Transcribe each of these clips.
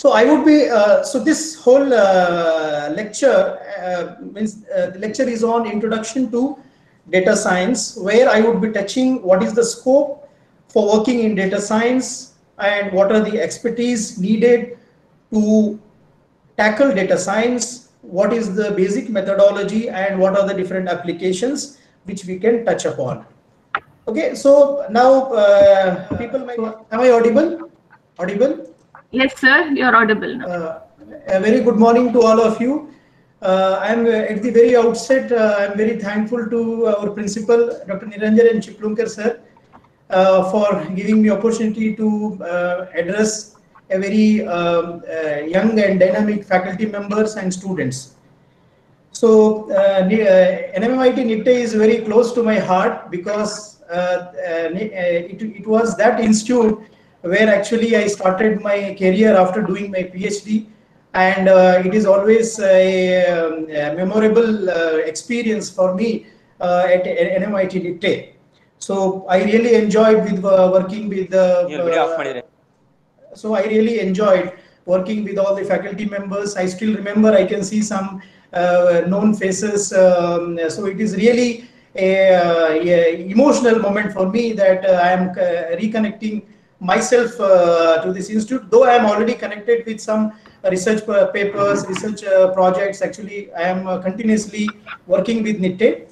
So I would be, so this whole lecture the lecture is on introduction to data science, where I would be touching what is the scope for working in data science and what are the expertise needed to tackle data science, what is the basic methodology, and what are the different applications which we can touch upon. Okay, so now people might, am I audible? Audible? Yes, sir, you're audible now. A very good morning to all of you. I'm at the very outset, I'm very thankful to our principal, Dr. Niranjan Chiplunkar sir, for giving me opportunity to address a very young and dynamic faculty members and students. So NMIT NITTE is very close to my heart because it was that institute where actually I started my career after doing my PhD, and it is always a memorable experience for me at NMIT NITTE. So I really enjoyed with working with so I really enjoyed working with all the faculty members. I still remember, I can see some known faces. So it is really a emotional moment for me that I am reconnecting myself to this institute, though I am already connected with some research papers, research projects. Actually, I am continuously working with NITTE.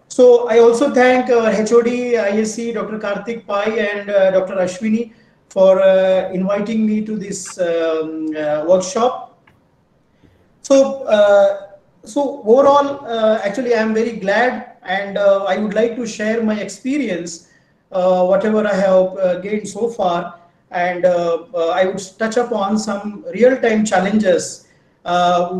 So I also thank HOD, ISC, Dr. Karthik Pai and Dr. Ashwini for inviting me to this workshop. So, so overall, actually, I am very glad, and I would like to share my experience, whatever I have gained so far, and I would touch upon some real-time challenges,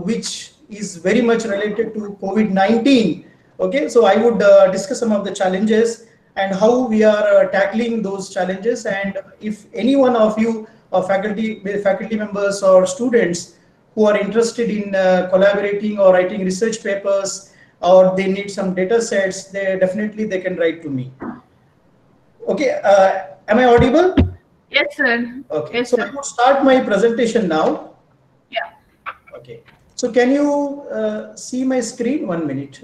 which is very much related to COVID-19. Okay, so I would discuss some of the challenges and how we are tackling those challenges, and if any one of you faculty members or students who are interested in collaborating or writing research papers, or they need some data sets, they can write to me. Okay, am I audible? Yes, sir. Okay, yes, so sir. I will start my presentation now. Yeah. Okay, so can you see my screen? 1 minute.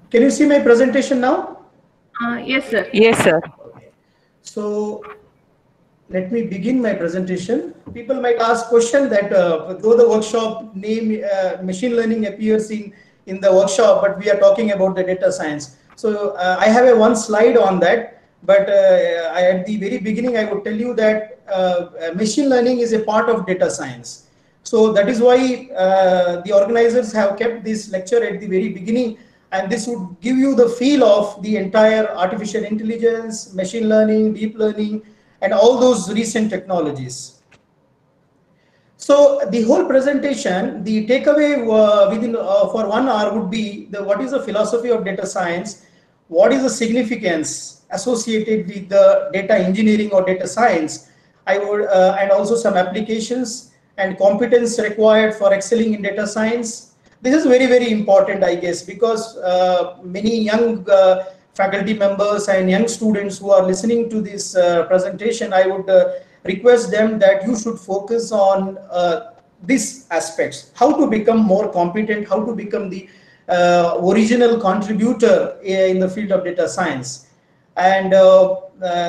Can you see my presentation now? Yes, sir. Yes, sir. Okay. So let me begin my presentation. People might ask question that though the workshop name machine learning appears in the workshop, but we are talking about the data science. So I have a one slide on that, but at the very beginning I would tell you that machine learning is a part of data science. So that is why the organizers have kept this lecture at the very beginning, and this would give you the feel of the entire artificial intelligence, machine learning, deep learning, and all those recent technologies. So the whole presentation, the takeaway within for 1 hour would be what is the philosophy of data science, what is the significance associated with the data engineering or data science, I would and also some applications and competence required for excelling in data science. This is very, very important, I guess, because many young faculty members and young students who are listening to this presentation, I would request them that you should focus on these aspects: how to become more competent, how to become the original contributor in the field of data science. And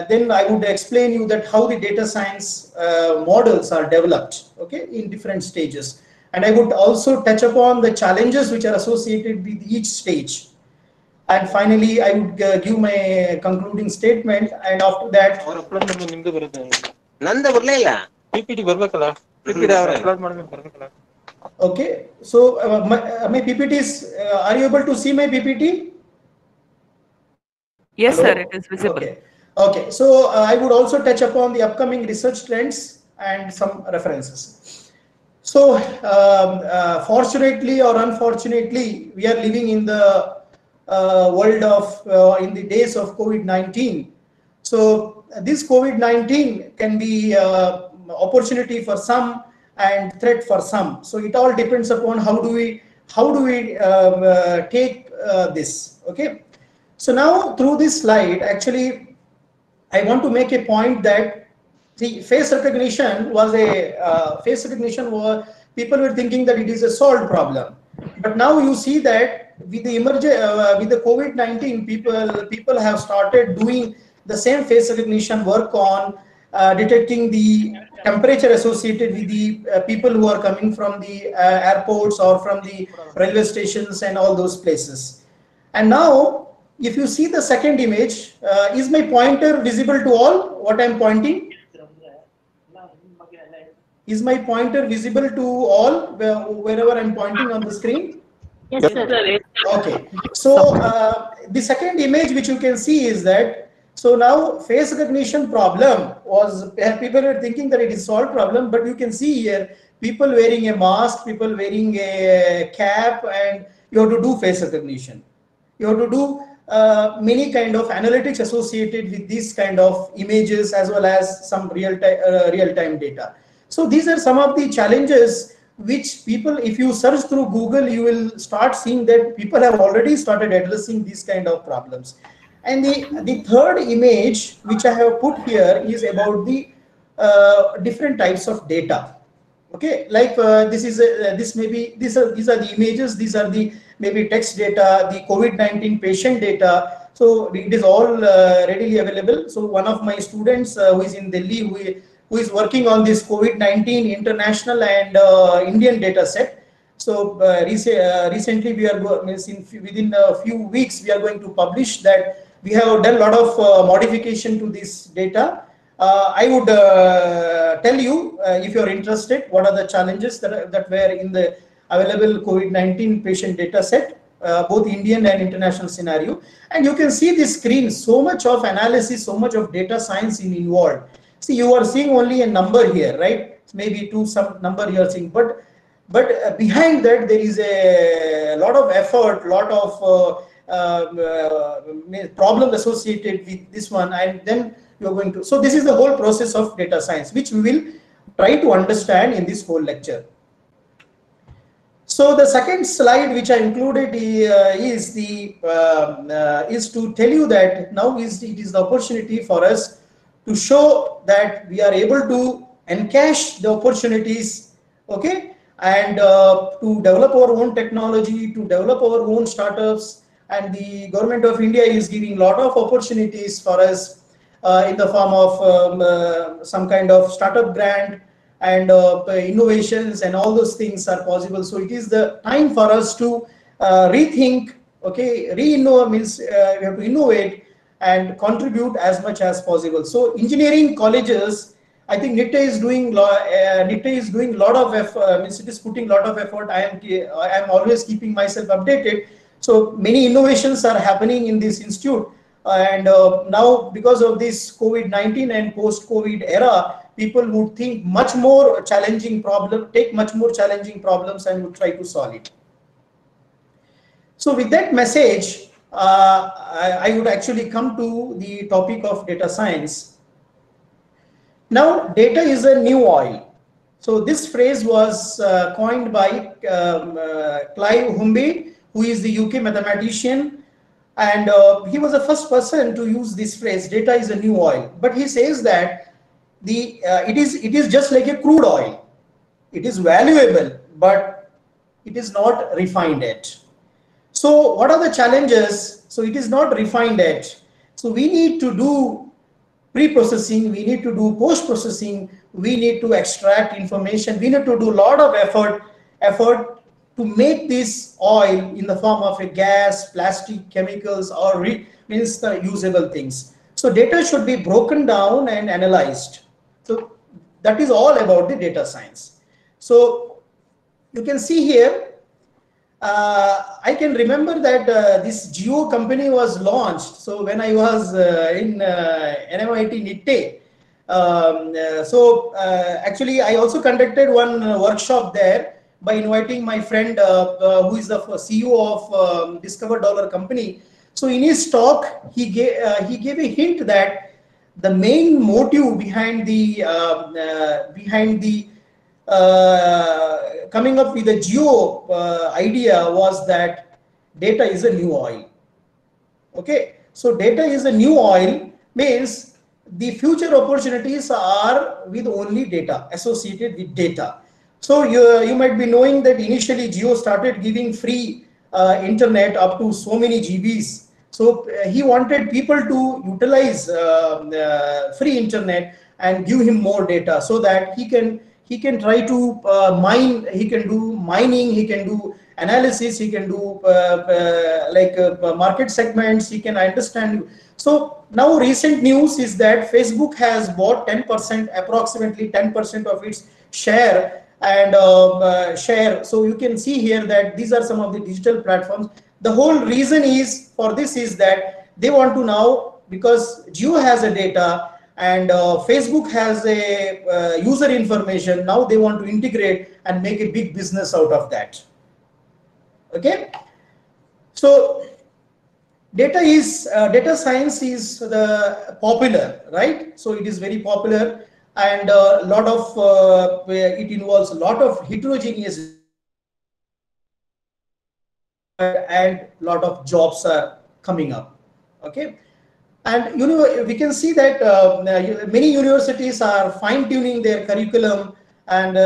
then I would explain you that how the data science models are developed, okay, in different stages. And I would also touch upon the challenges which are associated with each stage. And finally, I would give my concluding statement. And after that, okay. So my PPTs, are you able to see my PPT? Yes, Hello? sir, it is visible. Okay. Okay. So I would also touch upon the upcoming research trends and some references. So fortunately or unfortunately, we are living in the world of in the days of COVID-19. So this COVID-19 can be opportunity for some and threat for some. So it all depends upon how do we how do we take this? Okay. So now through this slide, actually, I want to make a point that the face recognition was people were thinking that it is a solved problem, but now you see that with the with the COVID-19, people have started doing the same face recognition work on detecting the temperature associated with the people who are coming from the airports or from the railway stations and all those places. And now, if you see the second image, is my pointer visible to all? What I'm pointing? Is my pointer visible to all wherever I'm pointing on the screen? Yes, sir. Okay. So the second image which you can see is that, so now face recognition problem was, people were thinking that it is solved problem, but you can see here people wearing a mask, people wearing a cap, and you have to do face recognition. You have to do many kind of analytics associated with these kind of images as well as some real-time data. So these are some of the challenges which people, if you search through Google, you will start seeing that people have already started addressing these kind of problems. And the third image which I have put here is about the different types of data. Okay, like these are the images, these are the maybe text data, the COVID-19 patient data. So it is all readily available. So one of my students who is in Delhi, who is working on this COVID-19 international and Indian data set. So recently we are within a few weeks we are going to publish that we have done a lot of modification to this data. I would tell you, if you're interested, what are the challenges that were in the available COVID-19 patient data set, both Indian and international scenario. And you can see this screen, so much of analysis, so much of data science involved. See, you are seeing only a number here, right? Maybe some number you are seeing, but behind that there is a lot of effort, lot of problem associated with this one, and then you're going to, so this is the whole process of data science, which we will try to understand in this whole lecture. So the second slide which I included is to tell you that now it is the opportunity for us to show that we are able to encash the opportunities, okay, and to develop our own technology, to develop our own startups, and the government of India is giving a lot of opportunities for us in the form of some kind of startup grant and innovations, and all those things are possible. So it is the time for us to rethink, okay, re-innovate means we have to innovate and contribute as much as possible. So engineering colleges, I think NITTE is doing a lot of effort, means it is putting a lot of effort. I am always keeping myself updated. So many innovations are happening in this institute. And now, because of this COVID-19 and post-COVID era, people would think much more challenging problem, take much more challenging problems and would try to solve it. So with that message, I would actually come to the topic of data science. Now, data is a new oil. So this phrase was coined by Clive Humby, who is the UK mathematician. And he was the first person to use this phrase, data is a new oil. But he says that it is just like a crude oil. It is valuable, but it is not refined yet. So what are the challenges? So it is not refined yet. So we need to do pre-processing, we need to do post-processing, we need to extract information, we need to do a lot of effort to make this oil in the form of a gas, plastic, chemicals, or means the usable things. So data should be broken down and analyzed. So that is all about the data science. So you can see here, I can remember that this Geo company was launched. So when I was in NMIT NITTE, actually I also conducted one workshop there by inviting my friend who is the CEO of Discover Dollar company. So in his talk, he gave a hint that the main motive behind the coming up with a geo idea was that data is a new oil. Okay, so data is a new oil means the future opportunities are with only data, associated with data. So you might be knowing that initially Jio started giving free internet up to so many GBs. So he wanted people to utilize free internet and give him more data so that he can try to mine, he can do mining, he can do analysis, he can do market segments, he can understand. So now recent news is that Facebook has bought 10%, approximately 10% of its share and share. So you can see here that these are some of the digital platforms. The whole reason is for this is that they want to now, because Jio has a data and Facebook has a user information, now they want to integrate and make a big business out of that. Okay, so data science is the popular, right? So it is very popular, and a lot of it involves a lot of heterogeneous and lot of jobs are coming up. Okay, and we can see that many universities are fine-tuning their curriculum, and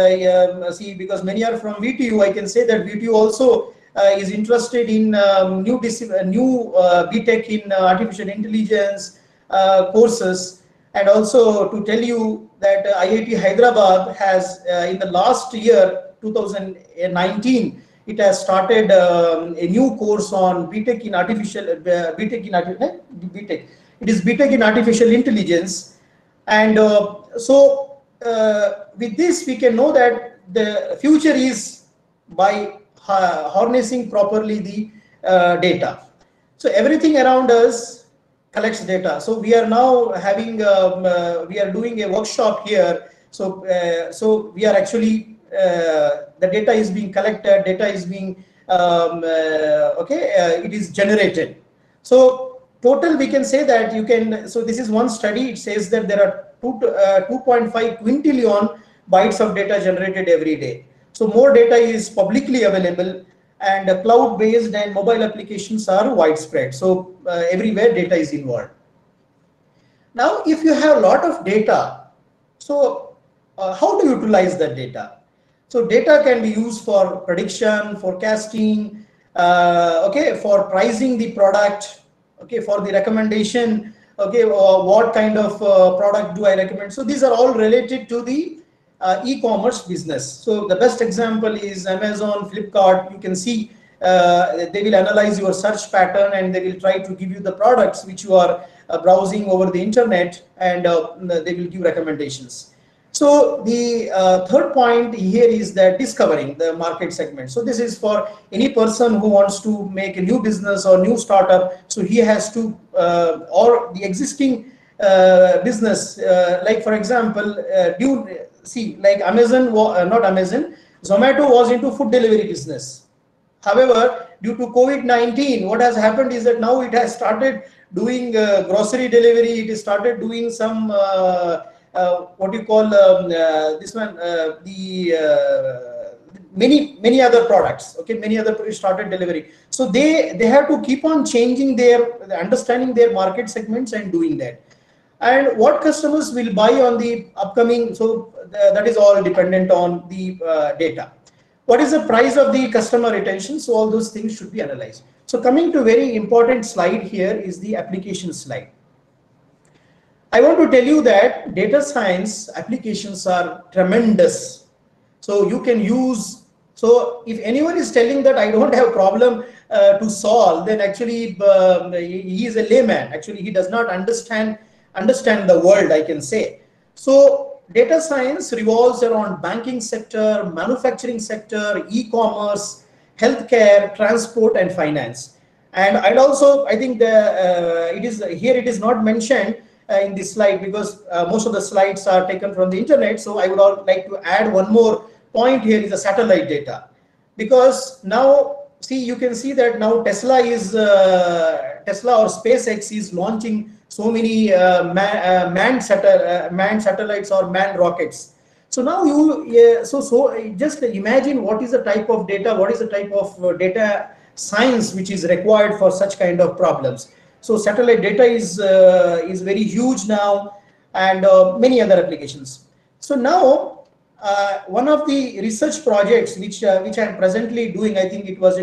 see, because many are from VTU, I can say that VTU also is interested in new BTech in artificial intelligence courses. And also to tell you that IIT Hyderabad has in the last year 2019, it has started a new course on BTech in artificial BTech. It is BTech in artificial intelligence, and with this we can know that the future is by harnessing properly the data. So everything around us collects data. So we are now having we are doing a workshop here. So so we are actually the data is being collected, data is being it is generated. So total we can say that you can, so this is one study, it says that there are 2.5 quintillion bytes of data generated every day. So more data is publicly available, and cloud-based and mobile applications are widespread. So everywhere data is involved. Now, if you have a lot of data, so how to utilize that data? So data can be used for prediction, forecasting, for pricing the product, for the recommendation, what kind of product do I recommend? So these are all related to the e-commerce business. So the best example is Amazon, Flipkart. You can see they will analyze your search pattern and they will try to give you the products which you are browsing over the internet, and they will give recommendations. So the third point here is that discovering the market segment. So this is for any person who wants to make a new business or new startup. So he has to, or the existing business, like for example, see, like Amazon, not Amazon, Zomato was into food delivery business. However, due to COVID-19, what has happened is that now it has started doing grocery delivery. It has started doing some what you call this one, many other products. Many other started delivery. So they have to keep on changing their understanding their market segments and doing that. And what customers will buy on the upcoming, so that is all dependent on the data. What is the price of the customer retention? So all those things should be analyzed. So coming to a very important slide here is the application slide. I want to tell you that data science applications are tremendous. So you can use, so if anyone is telling that I don't have a problem to solve, then actually he is a layman. Actually, he does not understand the world, I can say. So data science revolves around banking sector, manufacturing sector, e-commerce, healthcare, transport, and finance. And I'd also, I think it is not mentioned in this slide because most of the slides are taken from the internet. So I would like to add one more point here is the satellite data, because now see, you can see that now Tesla or SpaceX is launching so many manned satellites or manned rockets. So now just imagine what is the type of data, what is the type of data science which is required for such kind of problems. So satellite data is very huge now, and many other applications. So now one of the research projects which I am presently doing, I think it was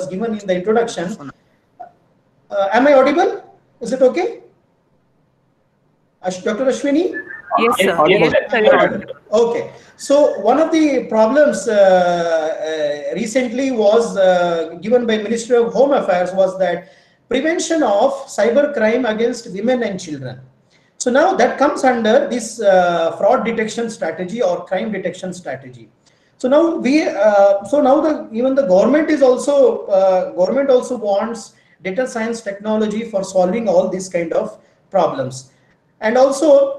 given in the introduction. Am I audible? Is it okay? Dr. Ashwini? Yes, sir. Yes, sir. Okay. So one of the problems recently was given by Ministry of Home Affairs was that prevention of cyber crime against women and children. So now that comes under this fraud detection strategy or crime detection strategy. So now even the government is also government also wants data science technology for solving all these kind of problems. And also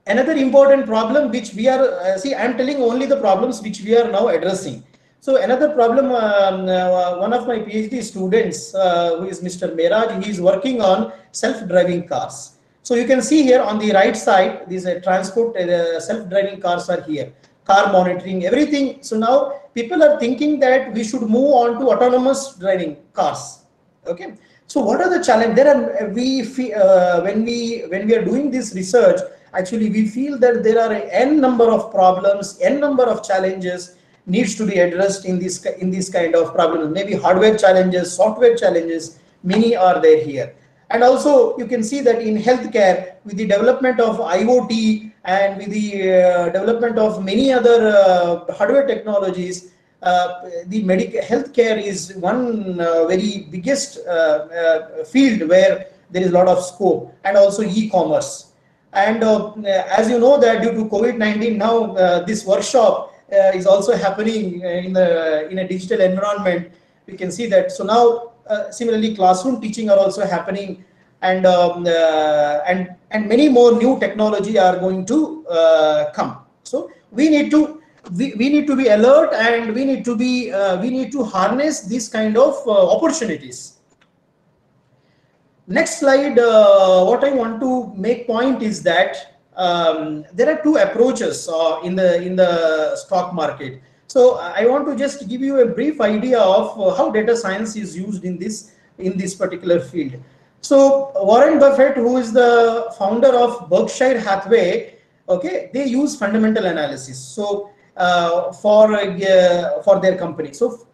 another important problem which we are I'm telling only the problems which we are now addressing. So another problem, one of my PhD students who is Mr. Meraj, he is working on self-driving cars. So you can see here on the right side, these transport self-driving cars are here, car monitoring, everything. So now people are thinking that we should move on to autonomous driving cars. Okay. So what are the challenges? There are when we are doing this research, actually we feel that there are n number of problems, n number of challenges needs to be addressed in this kind of problems. Maybe hardware challenges, software challenges, many are there here. And also you can see that in healthcare, with the development of IoT and with the development of many other hardware technologies, the medical healthcare is one very biggest field where there is a lot of scope, and also e-commerce. And as you know that due to COVID-19, now this workshop is also happening in a digital environment. We can see that. So now similarly, classroom teaching are also happening, and many more new technology are going to come. So we need to be alert, and we need to harness this kind of opportunities. Next slide. What I want to make point is that there are two approaches in the stock market. So I want to just give you a brief idea of how data science is used in this particular field. So Warren Buffett, who is the founder of Berkshire Hathaway, okay, they use fundamental analysis. So for their company. So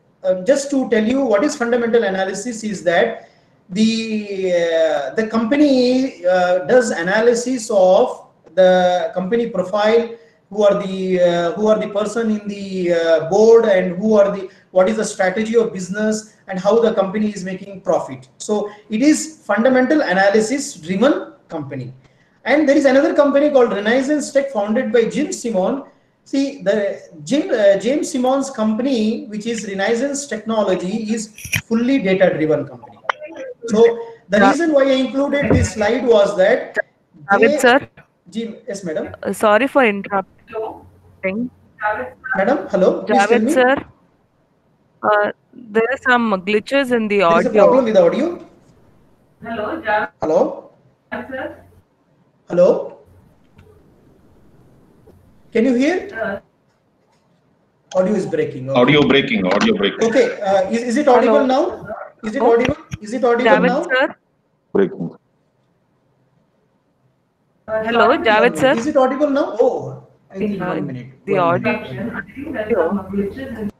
just to tell you what is fundamental analysis is that the company does analysis of the company profile, who are the person in the board, and what is the strategy of business, and how the company is making profit. So it is fundamental analysis driven company. And there is another company called Renaissance Tech, founded by Jim Simon. See, the James Simon's company, which is Renaissance Technology, is fully data driven company. So the reason why I included this slide was that sir. Yes, madam. Sorry for interrupting. Madam, hello. Please tell me. Sir, there are some glitches in the audio. There is a problem with the audio. Hello, Javed. Hello. Sir. Hello. Can you hear? Audio is breaking. Okay. Audio breaking. Okay. Is it audible now? Is it audible? Is it audible Javed, now? Sir. Breaking. Hello, Javed sir. Is it audible now? Oh, I think 1 minute. The audio.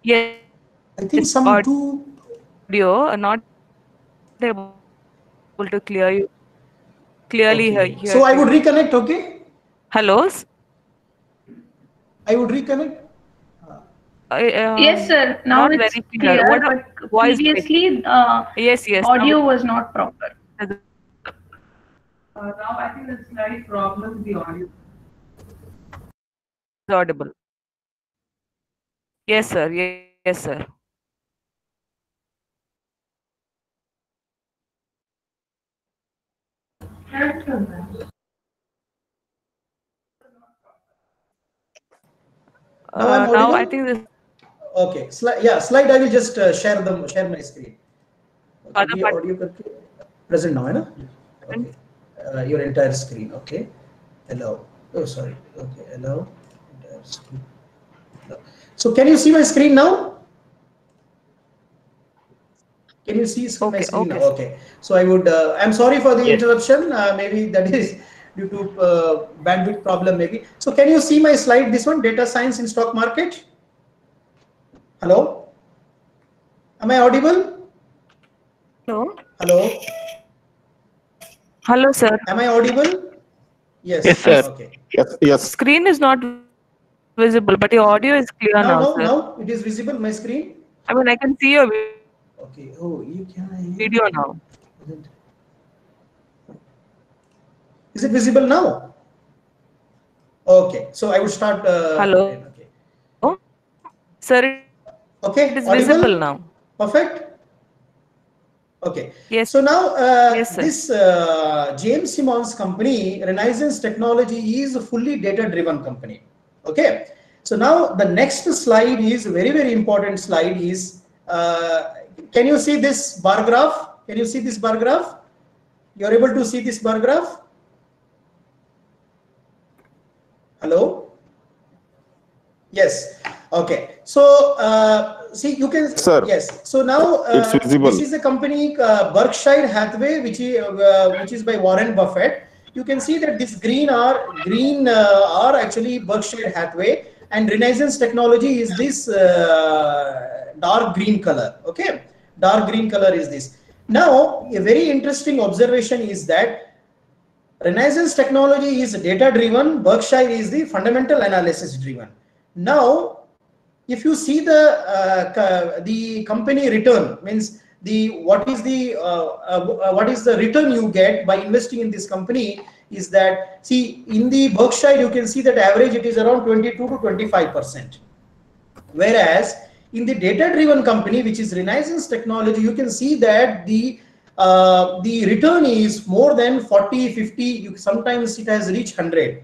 Yes. I think some audio are not able to clearly okay. hear. So I would reconnect. Okay. Hello. I would reconnect. Yes, sir. Now not it's very clear. But previously, yes, audio was not proper. Now I think there's slight problem with the audio. Audible. Yes, sir. Yes, sir. Now I think this. Okay. Slide. I will just share my screen. Okay. Audio present now, right? Okay. Your entire screen. Okay. Hello. Oh, sorry. Okay. Hello. So can you see my screen now? Can you see my Okay, screen okay. now? Okay. So I would, I'm sorry for the Yes. interruption. Maybe that is due to bandwidth problem maybe. So can you see my slide, this one, data science in stock market? Hello? Am I audible? Hello? Hello? Hello, sir. Am I audible? Yes. Yes, sir. Okay. Yes, yes. Screen is not visible, but your audio is clear now, sir. Now it is visible, my screen? I mean, I can see your Okay. Oh, you can. video now. Is it visible now? Okay. So I would start. Hello? Okay. Oh, sir, Okay. it is Audible? visible now. Perfect. Okay. Yes. So now Yes, sir. this James Simmons company, Renaissance Technology, is a fully data-driven company. Okay. So now the next slide is a very, very important slide is, can you see this bar graph? Can you see this bar graph? You're able to see this bar graph? Hello? Yes. Okay. So see, you can. Sir, yes. So now it's visible. this is a company Berkshire Hathaway, which is by Warren Buffett. You can see that this green are actually Berkshire Hathaway, and Renaissance Technology is this dark green color. Okay, dark green color is this. Now, a very interesting observation is that Renaissance Technology is data driven, Berkshire is the fundamental analysis driven. Now, if you see the company return, means what is the return you get by investing in this company, is that, see, in the Berkshire you can see that average it is around 22 to 25%, whereas in the data driven company, which is Renaissance Technology, you can see that the return is more than 40, 50, sometimes it has reached 100.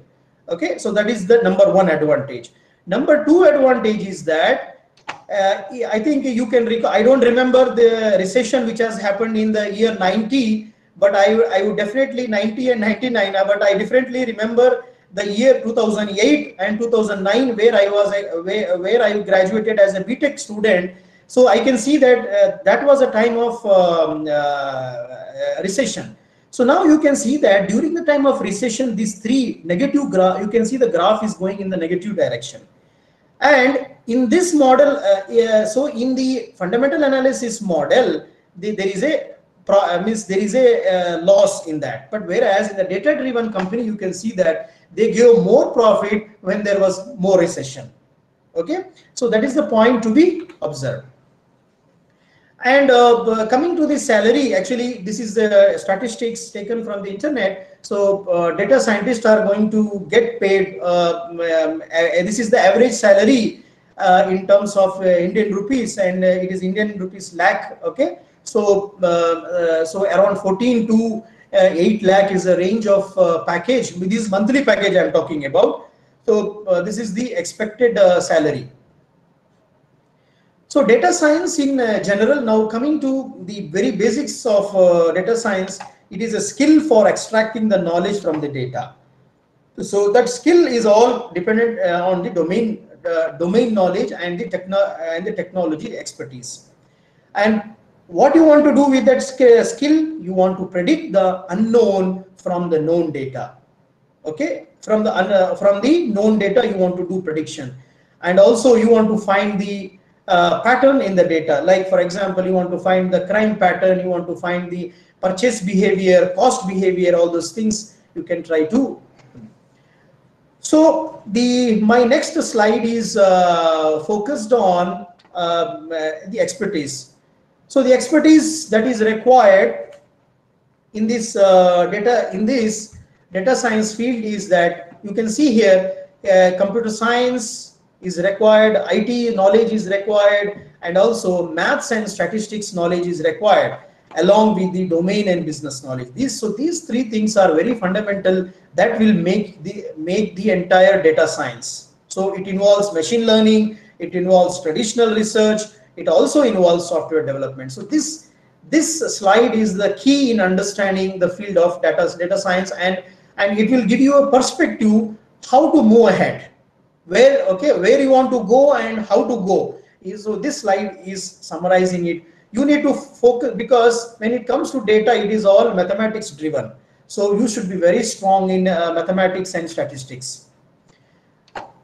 Okay, so that is the number one advantage. Number two advantage is that I think you can recall, I don't remember the recession which has happened in the year 90, but I would definitely 90 and 99, but I definitely remember the year 2008 and 2009 where I was where I graduated as a BTech student. So I can see that that was a time of recession. So now you can see that during the time of recession, these three negative graph, you can see the graph is going in the negative direction. And in this model, so in the fundamental analysis model, there is a loss in that. But whereas in the data-driven company, you can see that they give more profit when there was more recession. Okay, so that is the point to be observed. And coming to the salary, actually, this is the statistics taken from the internet. So data scientists are going to get paid. This is the average salary in terms of Indian rupees, and it is Indian rupees lakh. Okay, so so around 14 to 8 lakh is a range of package. With this monthly package I'm talking about. So this is the expected salary. So data science in general, now coming to the very basics of data science, it is a skill for extracting the knowledge from the data. So that skill is all dependent on the domain knowledge and the technology expertise. And what you want to do with that skill, you want to predict the unknown from the known data. Okay, from the known data, you want to do prediction, and also you want to find the pattern in the data. Like for example, you want to find the crime pattern, you want to find the purchase behavior, cost behavior, all those things you can try to. So my next slide is focused on the expertise. So the expertise that is required in this data science field is that you can see here computer science is required, IT knowledge is required, and also maths and statistics knowledge is required, along with the domain and business knowledge. These three things are very fundamental that will make the entire data science. So it involves machine learning, it involves traditional research, it also involves software development. So this slide is the key in understanding the field of data science, and it will give you a perspective how to move ahead. where you want to go and how to go. So this slide is summarizing it. You need to focus, because when it comes to data, it is all mathematics driven. So you should be very strong in mathematics and statistics.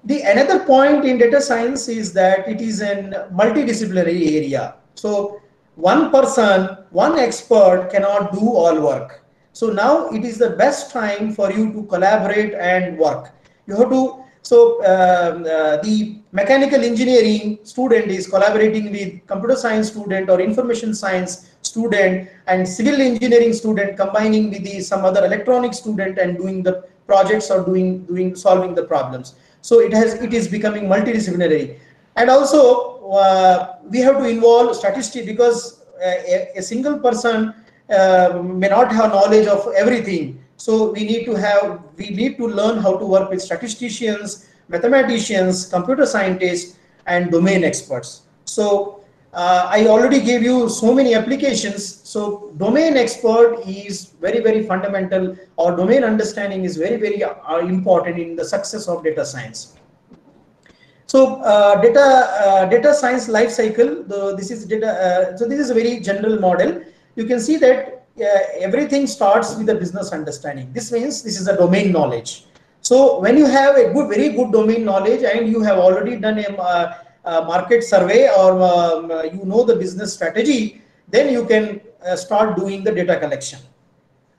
The another point in data science is that it is a multidisciplinary area. So one person, one expert cannot do all work. So now it is the best time for you to collaborate and work. You have to, so the mechanical engineering student is collaborating with computer science student or information science student, and civil engineering student combining with the some other electronic student and doing the projects or solving the problems. So it is becoming multidisciplinary. And also we have to involve statistics, because a single person may not have knowledge of everything. So we need to learn how to work with statisticians, mathematicians, computer scientists, and domain experts. So I already gave you so many applications. So domain expert is very, very fundamental, or domain understanding is very, very important in the success of data science. So data science life cycle. This is data. So this is a very general model. You can see that everything starts with a business understanding. This means this is a domain knowledge. So when you have a very good domain knowledge, and you have already done a market survey, or you know the business strategy, then you can start doing the data collection.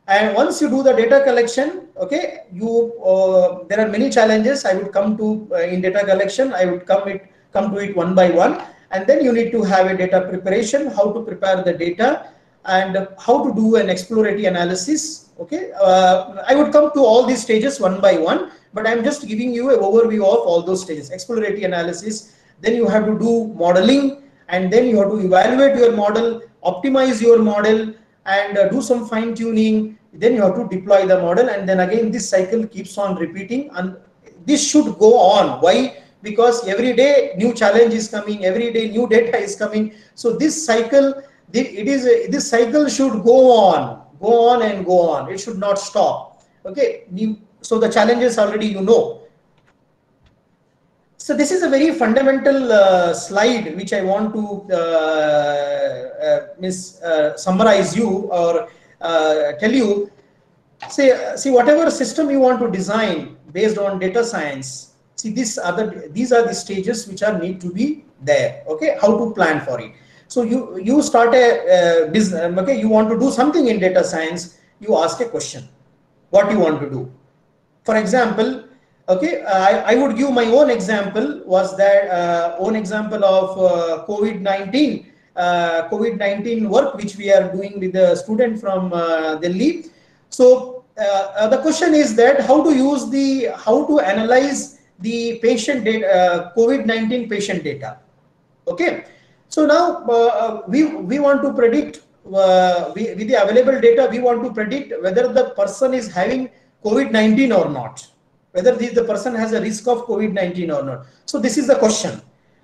And once you do the data collection, okay, there are many challenges I would come to in data collection. I would come to it one by one, and then you need to have a data preparation, how to prepare the data, and how to do an exploratory analysis. Okay, I would come to all these stages one by one, but I'm just giving you an overview of all those stages. Exploratory analysis, then you have to do modeling, and then you have to evaluate your model, optimize your model, and do some fine tuning. Then you have to deploy the model, and then again this cycle keeps on repeating, and this should go on. Why? Because every day new challenge is coming, every day new data is coming. So this cycle, this cycle should go on and go on. It should not stop. Okay, so the challenges already you know. So this is a very fundamental slide which I want to summarize you, or tell you. See whatever system you want to design based on data science. See, these are the stages which need to be there. Okay, how to plan for it. So you start a business. Okay, you want to do something in data science. You ask a question. What you want to do? For example, okay, I would give my own example. Was that own example of COVID-19 work which we are doing with a student from Delhi. So the question is that how to analyze the patient data, COVID-19 patient data. Okay, so now we want to predict with the available data. We want to predict whether the person is having COVID-19 or not, whether the person has a risk of COVID-19 or not. So this is the question.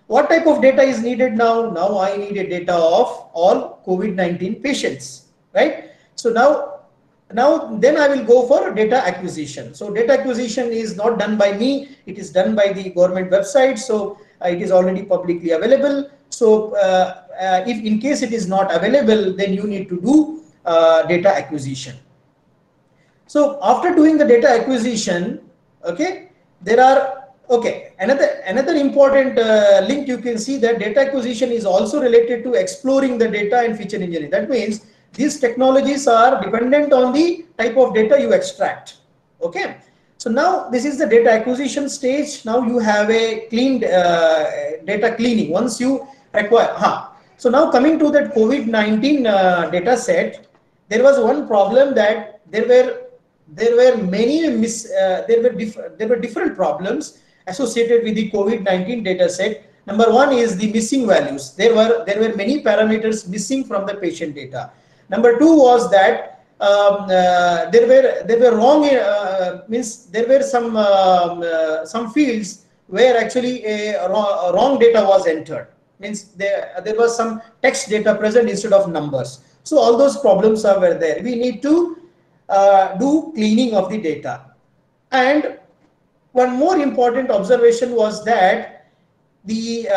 What type of data is needed now? Now I need a data of all COVID-19 patients, right? So now then I will go for data acquisition. So data acquisition is not done by me. It is done by the government website. So it is already publicly available. So if in case it is not available, then you need to do data acquisition. So after doing the data acquisition, okay, there are, okay, another important link. You can see that data acquisition is also related to exploring the data and feature engineering. That means these technologies are dependent on the type of data you extract. Okay, so now this is the data acquisition stage. Now you have a clean data cleaning once you acquire. So now coming to that COVID-19 data set, there was one problem that there were many there were different problems associated with the COVID-19 data set. Number one is the missing values. There were many parameters missing from the patient data. Number two was that there were wrong means there were some fields where actually a wrong data was entered. Means there was some text data present instead of numbers. So all those problems were there. We need to do cleaning of the data. And one more important observation was that the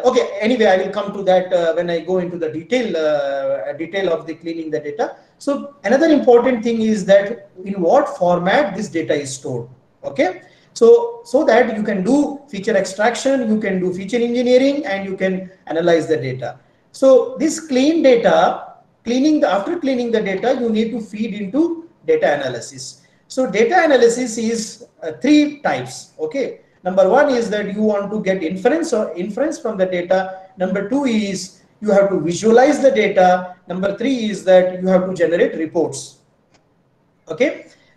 okay, anyway, I will come to that when I go into the detail of the cleaning the data. So another important thing is that in what format this data is stored. Okay, so that you can do feature extraction, you can do feature engineering, and you can analyze the data. So this clean data, after cleaning the data, you need to feed into data analysis. So data analysis is three types. Okay, number one is that you want to get inference from the data. Number two is you have to visualize the data. Number three is that you have to generate reports. Okay,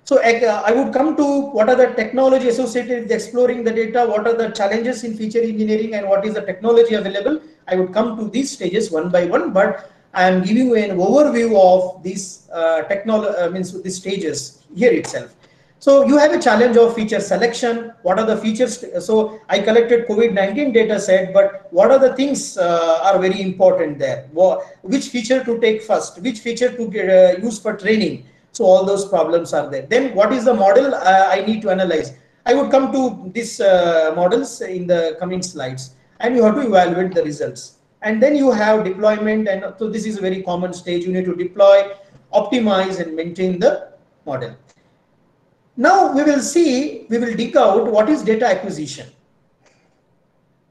so I would come to what are the technology associated with exploring the data, what are the challenges in feature engineering, and what is the technology available. I would come to these stages one by one, but I am giving you an overview of these these stages here itself. So you have a challenge of feature selection. What are the features? So I collected COVID-19 data set, but what are the things are very important there? Which feature to take first? Which feature to use for training? So all those problems are there. Then what is the model I need to analyze? I would come to these models in the coming slides, and you have to evaluate the results. And then you have deployment, and so this is a very common stage. You need to deploy, optimize, and maintain the model. Now we will dig out what is data acquisition.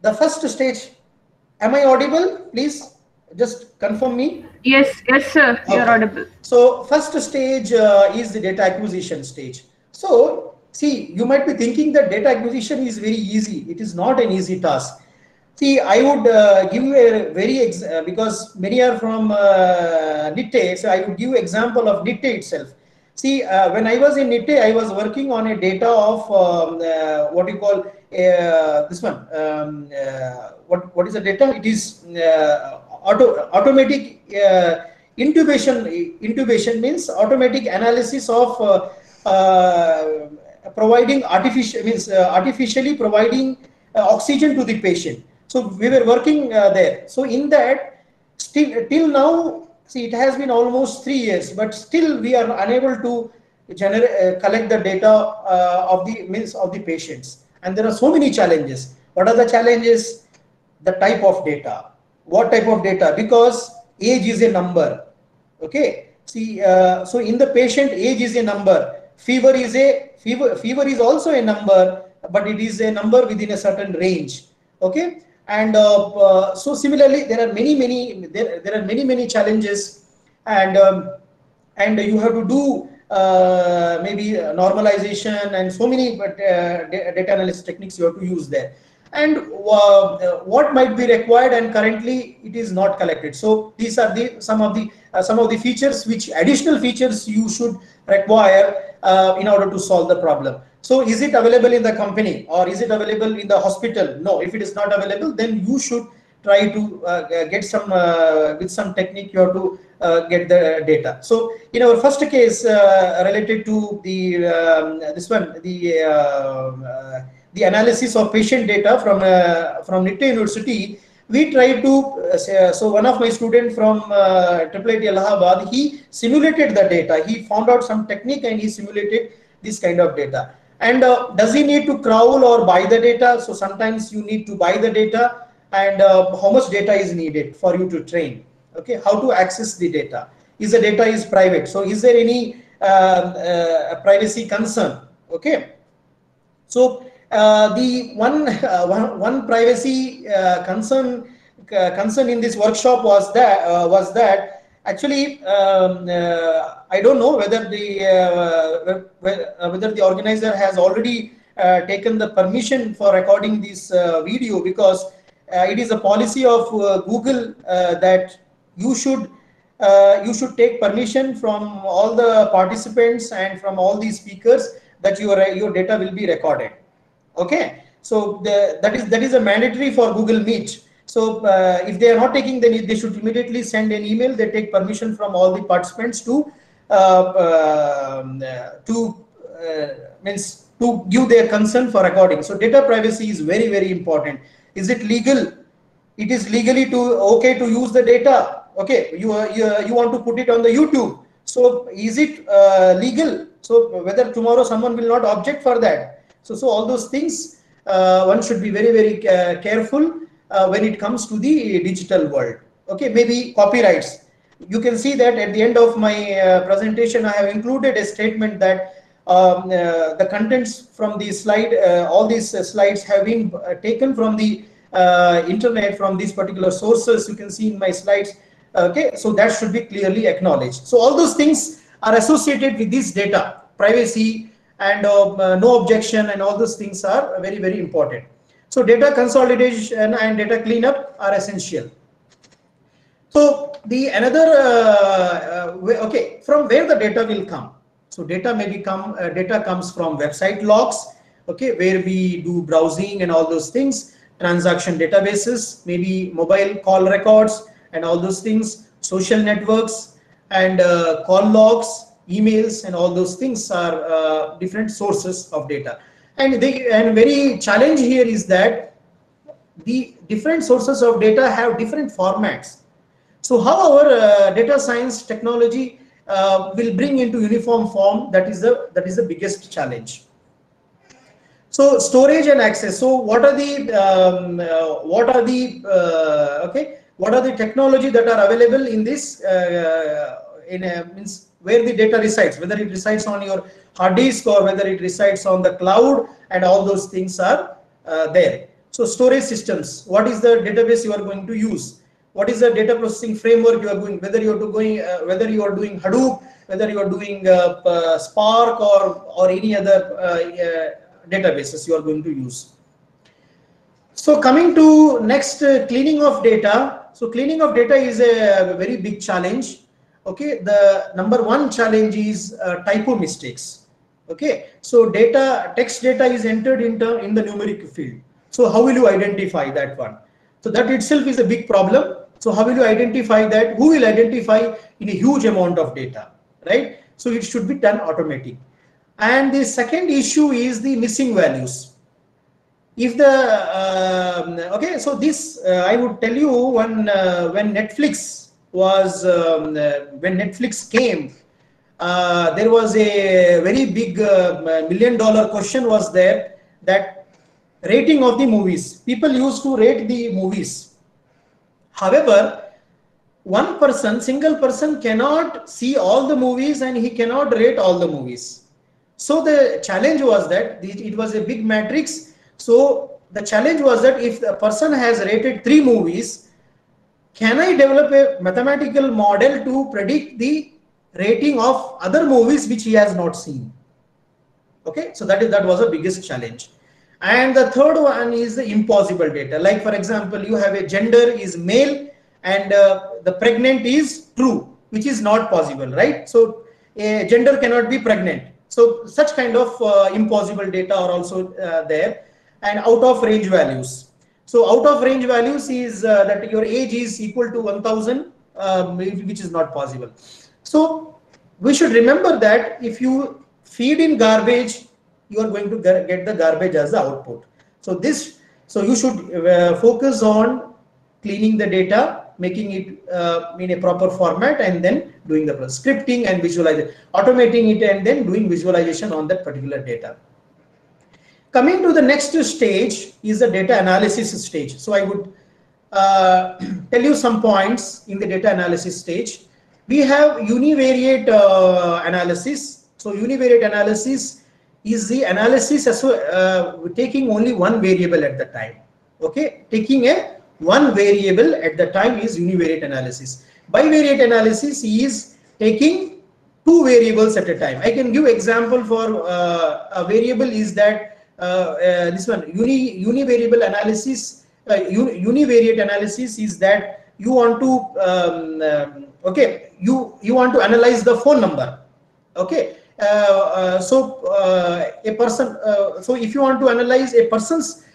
The first stage, am I audible? Please just confirm me. Yes, sir, Okay. you're audible. So first stage is the data acquisition stage. So see, you might be thinking that data acquisition is very easy. It is not an easy task. See, I would give you a very, because many are from NITTE, so I would give you example of NITTE itself. See, when I was in NITTE, I was working on a data of what you call this one. What is the data? It is automatic intubation. Intubation means automatic analysis of providing artificially providing oxygen to the patient. So we were working there. So in that, till now, see, it has been almost 3 years, but still we are unable to collect the data of the patients. And there are so many challenges. What are the challenges? The type of data. What type of data? Because age is a number. Okay. See, so in the patient, age is a number. Fever is also a number, but it is a number within a certain range. Okay. And so similarly, there are many challenges, and you have to do maybe normalization and so many data analysis techniques you have to use there. And what might be required, and currently it is not collected. So these are some of the features, which additional features you should require in order to solve the problem. So is it available in the company, or is it available in the hospital? No. If it is not available, then you should try to get some with some technique. You have to get the data. So in our first case related to the the analysis of patient data from NITTE University, we tried to so one of my students from IIIT Allahabad, he simulated the data. He found out some technique and he simulated this kind of data. And does he need to crawl or buy the data? So sometimes you need to buy the data, and how much data is needed for you to train? Okay, how to access the data? Is the data is private? So is there any privacy concern? Okay, so the one privacy concern in this workshop was that actually I don't know whether the organizer has already taken the permission for recording this video, because it is a policy of Google that you should take permission from all the participants and from all the speakers that your data will be recorded. Okay, so that is a mandatory for Google Meet. So if they are not taking, then they should immediately send an email. They take permission from all the participants to give their consent for recording. So data privacy is very, very important. Is it legal? It is legally okay to use the data. Okay, you want to put it on the YouTube. So is it legal? So whether tomorrow someone will not object for that. So all those things one should be very, very careful when it comes to the digital world. Okay, maybe copyrights. You can see that at the end of my presentation, I have included a statement that the contents from the slide, all these slides have been taken from the internet, from these particular sources. You can see in my slides. Okay, so that should be clearly acknowledged. So all those things are associated with this data, privacy, and no objection, and all those things are very, very important. So data consolidation and data cleanup are essential. So the another okay, from where the data will come. So data may become data comes from website logs, okay, where we do browsing and all those things, transaction databases, maybe mobile call records and all those things, social networks, and call logs, emails, and all those things are different sources of data. And very challenge here is that the different sources of data have different formats. So how our data science technology will bring into uniform form, that is the biggest challenge. So storage and access. So what are the technology that are available in this means where the data resides, whether it resides on your hard disk or whether it resides on the cloud, and all those things are there. So storage systems, what is the database you are going to use? What is the data processing framework you are going? Whether you are doing Hadoop, whether you are doing Spark or any other databases you are going to use. So coming to next, cleaning of data. So cleaning of data is a very big challenge. Okay, the number one challenge is typo mistakes. Okay, so text data is entered in the numeric field. So how will you identify that one? So that itself is a big problem. So how will you identify that? Who will identify in a huge amount of data, right? So it should be done automatic. And the second issue is the missing values. If the okay, so this I would tell you when Netflix was when Netflix came, there was a very big $1 million question was there, that rating of the movies. People used to rate the movies. However, single person cannot see all the movies and he cannot rate all the movies. So the challenge was that it was a big matrix. So the challenge was that if a person has rated 3 movies, can I develop a mathematical model to predict the rating of other movies which he has not seen? Okay, so that was the biggest challenge. And the third one is the impossible data. Like for example, you have a gender is male and the pregnant is true, which is not possible, right? So a gender cannot be pregnant. So such kind of impossible data are also there. And out of range values. So out of range values is that your age is equal to 1000, which is not possible. So we should remember that if you feed in garbage, you are going to get the garbage as the output. So you should focus on cleaning the data, making it in a proper format, and then doing the scripting and visualization, automating it, and then doing visualization on that particular data. Coming to the next stage is the data analysis stage. So I would tell you some points in the data analysis stage. We have univariate analysis. So univariate analysis is the analysis taking only one variable at the time. Okay, taking one variable at the time is univariate analysis. Bivariate analysis is taking 2 variables at a time. I can give example for a variable is that this one univariable analysis. Univariate analysis is that you want to okay, you want to analyze the phone number. Okay. So if you want to analyze a person's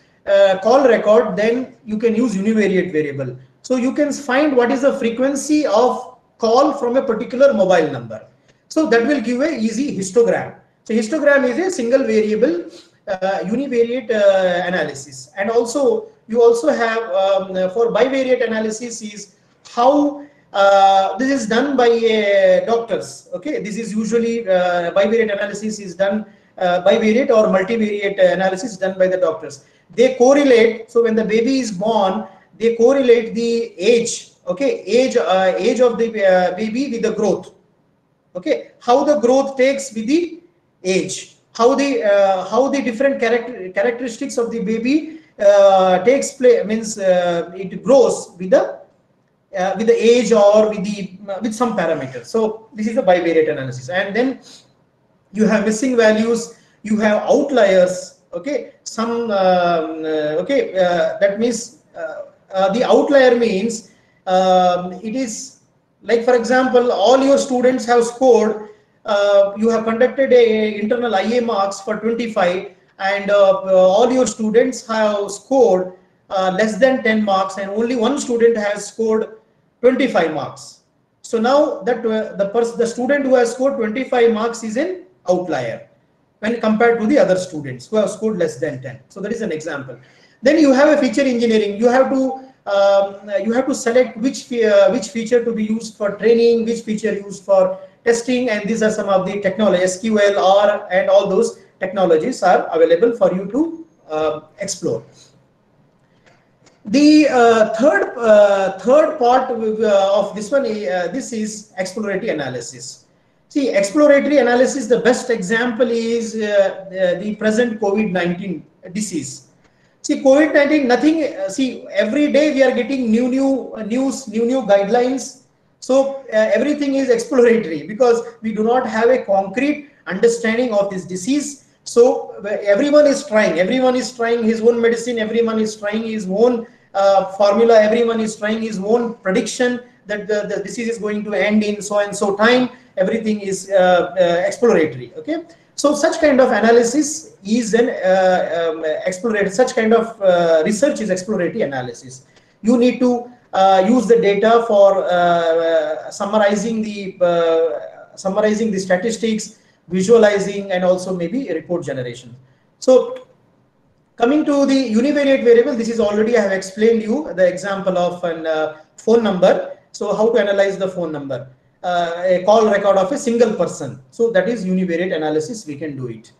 call record, then you can use univariate variable. So you can find what is the frequency of call from a particular mobile number. So that will give a easy histogram. So histogram is a single variable univariate analysis. And also you also have for bivariate analysis is how this is done by doctors. Okay, this is usually bivariate analysis is done bivariate or multivariate analysis done by the doctors. They correlate. So when the baby is born, they correlate the age, okay, age of the baby with the growth. Okay, how the growth takes with the age, how the different characteristics of the baby takes place, means it grows with the age or with some parameters. So this is the bivariate analysis. And then you have missing values, you have outliers. Okay, some that means the outlier means it is like, for example, all your students have scored, you have conducted a internal IA marks for 25, and all your students have scored less than 10 marks, and only one student has scored 25 marks. So now that the student who has scored 25 marks is an outlier when compared to the other students who have scored less than 10. So that is an example. Then you have a feature engineering. You have to select which feature to be used for training, which feature used for testing, and these are some of the technology, SQL, R, and all those technologies are available for you to explore. The third part of this one, this is exploratory analysis. See, exploratory analysis, the best example is the present COVID-19 disease. See, COVID-19, nothing, see, every day we are getting new news, new guidelines. So everything is exploratory because we do not have a concrete understanding of this disease. So everyone is trying his own medicine, everyone is trying his own formula, everyone is trying his own prediction that the disease is going to end in so and so time. Everything is exploratory. Okay, so such kind of analysis is an exploratory. Such kind of research is exploratory analysis. You need to use the data for summarizing the statistics, visualizing, and also maybe report generation. So coming to the univariate variable, this is already I have explained you the example of an phone number. So how to analyze the phone number, a call record of a single person. So that is univariate analysis, we can do it.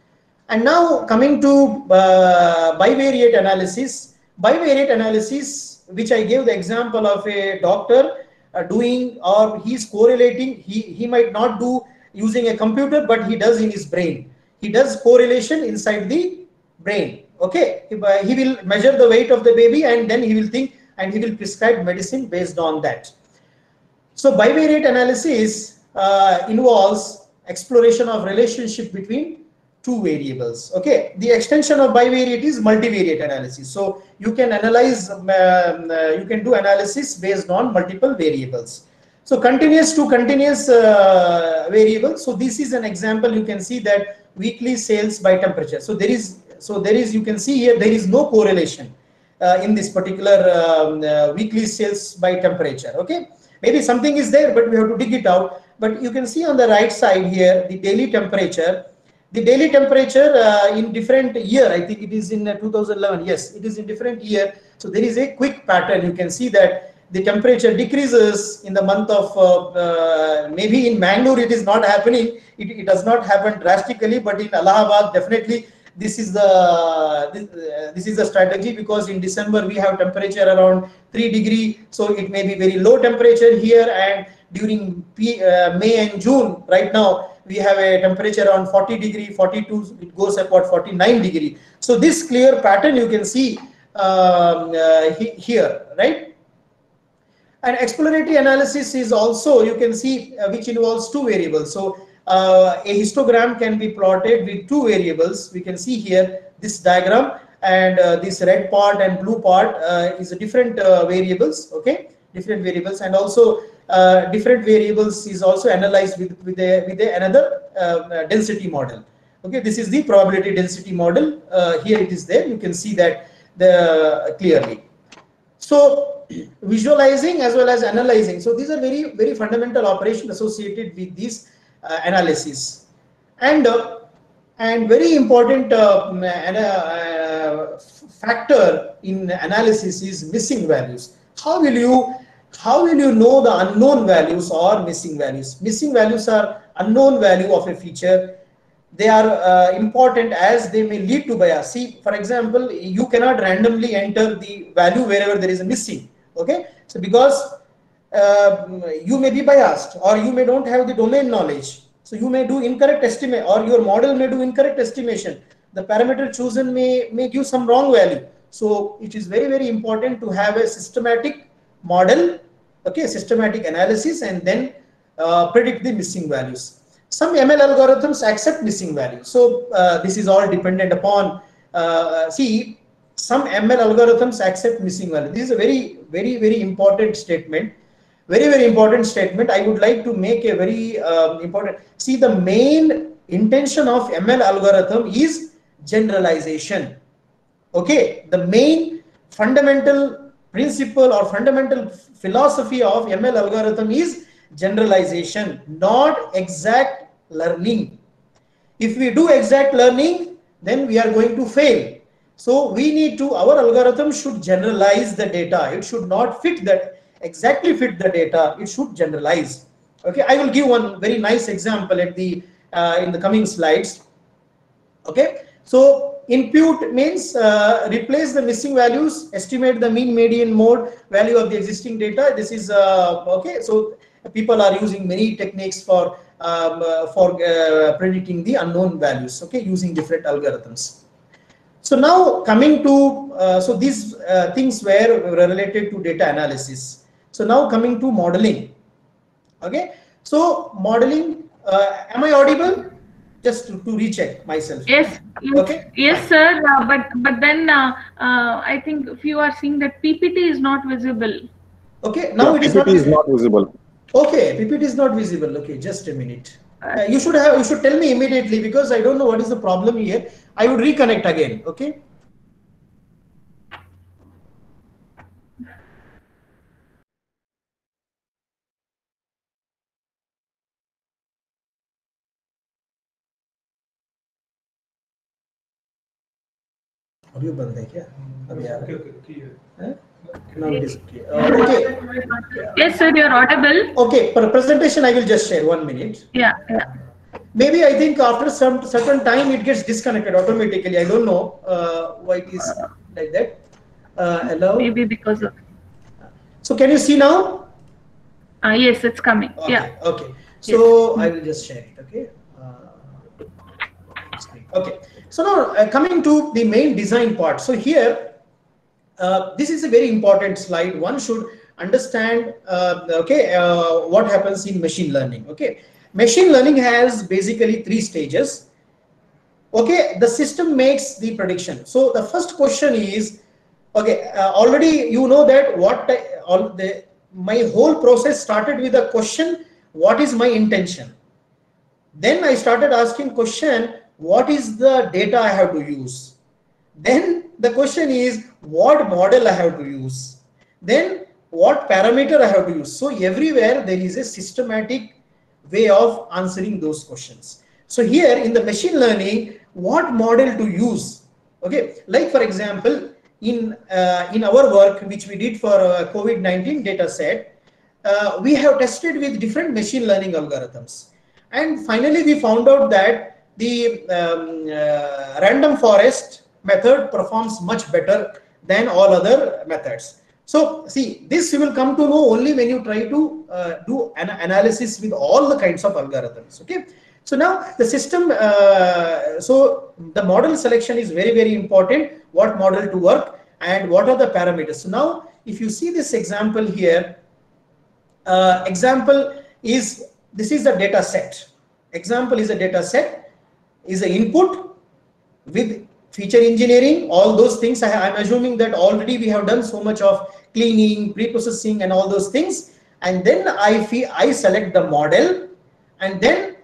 And now coming to bivariate analysis. Bivariate analysis, which I gave the example of a doctor doing, or he's correlating, he might not do using a computer, but he does in his brain. He does correlation inside the brain. Okay, he will measure the weight of the baby, and then he will think, and he will prescribe medicine based on that. So bivariate analysis involves exploration of relationship between two variables. Okay, the extension of bivariate is multivariate analysis. So you can analyze, you can do analysis based on multiple variables. So continuous to continuous variable. So this is an example. You can see that weekly sales by temperature. So there is, you can see here, there is no correlation in this particular weekly sales by temperature. Okay, maybe something is there, but we have to dig it out. But you can see on the right side here the daily temperature. The daily temperature in different year, I think it is in 2011. Yes, it is in different year. So there is a quick pattern. You can see that the temperature decreases in the month of maybe in Mangalore it is not happening. It does not happen drastically, but in Allahabad definitely this is the strategy, because in December we have temperature around 3 degrees. So it may be very low temperature here, and during May and June right now we have a temperature around 40 degrees, 42, it goes about 49 degrees. So this clear pattern you can see here, right? And exploratory analysis is also, you can see, which involves two variables. So a histogram can be plotted with two variables. We can see here this diagram, and this red part and blue part is a different variables. Okay, different variables, and also different variables is also analyzed with another density model. Okay, this is the probability density model. Here it is there. You can see that clearly. So visualizing as well as analyzing. So these are very fundamental operations associated with these analysis, and very important factor in analysis is missing values. How will you know the unknown values or missing values? Missing values are unknown value of a feature. they are important as they may lead to bias. See, for example, you cannot randomly enter the value wherever there is a missing. Okay, so because you may be biased, or you may don't have the domain knowledge, so you may do incorrect estimate, or your model may do incorrect estimation. The parameter chosen may give some wrong value. So it is very, very important to have a systematic model, okay, systematic analysis, and then predict the missing values. Some ML algorithms accept missing values. So this is all dependent upon, see, some ML algorithms accept missing values. This is a very, very, very important statement. Very, very important statement. I would like to make a very important, see, the main intention of ML algorithm is generalization. Okay, the main fundamental principle or fundamental philosophy of ML algorithm is generalization, not exact learning. If we do exact learning, then we are going to fail. So we need to, our algorithm should generalize the data. It should not fit that, exactly fit the data. It should generalize. Okay, I will give one very nice example at the in the coming slides. Okay, so impute means replace the missing values, estimate the mean, median, mode value of the existing data. This is okay. So people are using many techniques for predicting the unknown values. Okay, using different algorithms. So now coming to so these things were related to data analysis. So now coming to modeling. Okay, so modeling. Am I audible? Just to recheck myself. Yes. Okay. Yes, sir. But then I think if you are seeing that PPT is not visible. Okay. Now yeah, it is PPT is not visible. Okay, PPT is not visible. Okay, just a minute. You should tell me immediately, because I don't know what is the problem here. I would reconnect again. Okay. Audio बंद है क्या? अभी आ रहा है? Now it is clear. Okay. Yes, sir. You're audible. Okay. For presentation, I will just share 1 minute. Yeah. Yeah. Maybe I think after some certain time it gets disconnected automatically. I don't know why it is like that. Hello. Maybe because of. So can you see now? Yes, it's coming. Okay, Yeah. okay. So I will just share it. Okay. Okay. So now coming to the main design part. So here, this is a very important slide. One should understand. Okay, what happens in machine learning. Okay, machine learning has basically 3 stages. Okay, the system makes the prediction. So the first question is, okay, already you know that my whole process started with a question: what is my intention? Then I started asking question: what is the data I have to use? Then the question is, what model I have to use? Then what parameter I have to use? So everywhere there is a systematic way of answering those questions. So here in the machine learning, what model to use? Okay, like for example, in our work which we did for COVID-19 data set, we have tested with different machine learning algorithms, and finally we found out that the random forest method performs much better than all other methods. So see, this you will come to know only when you try to do an analysis with all the kinds of algorithms. Okay, so now the system, so the model selection is very, very important. What model to work and what are the parameters? So now if you see this example here, example is, this is the data set. Example is a data set, is an input with feature engineering, all those things. I'm assuming that already we have done so much of cleaning, pre-processing and all those things. And then I select the model, and then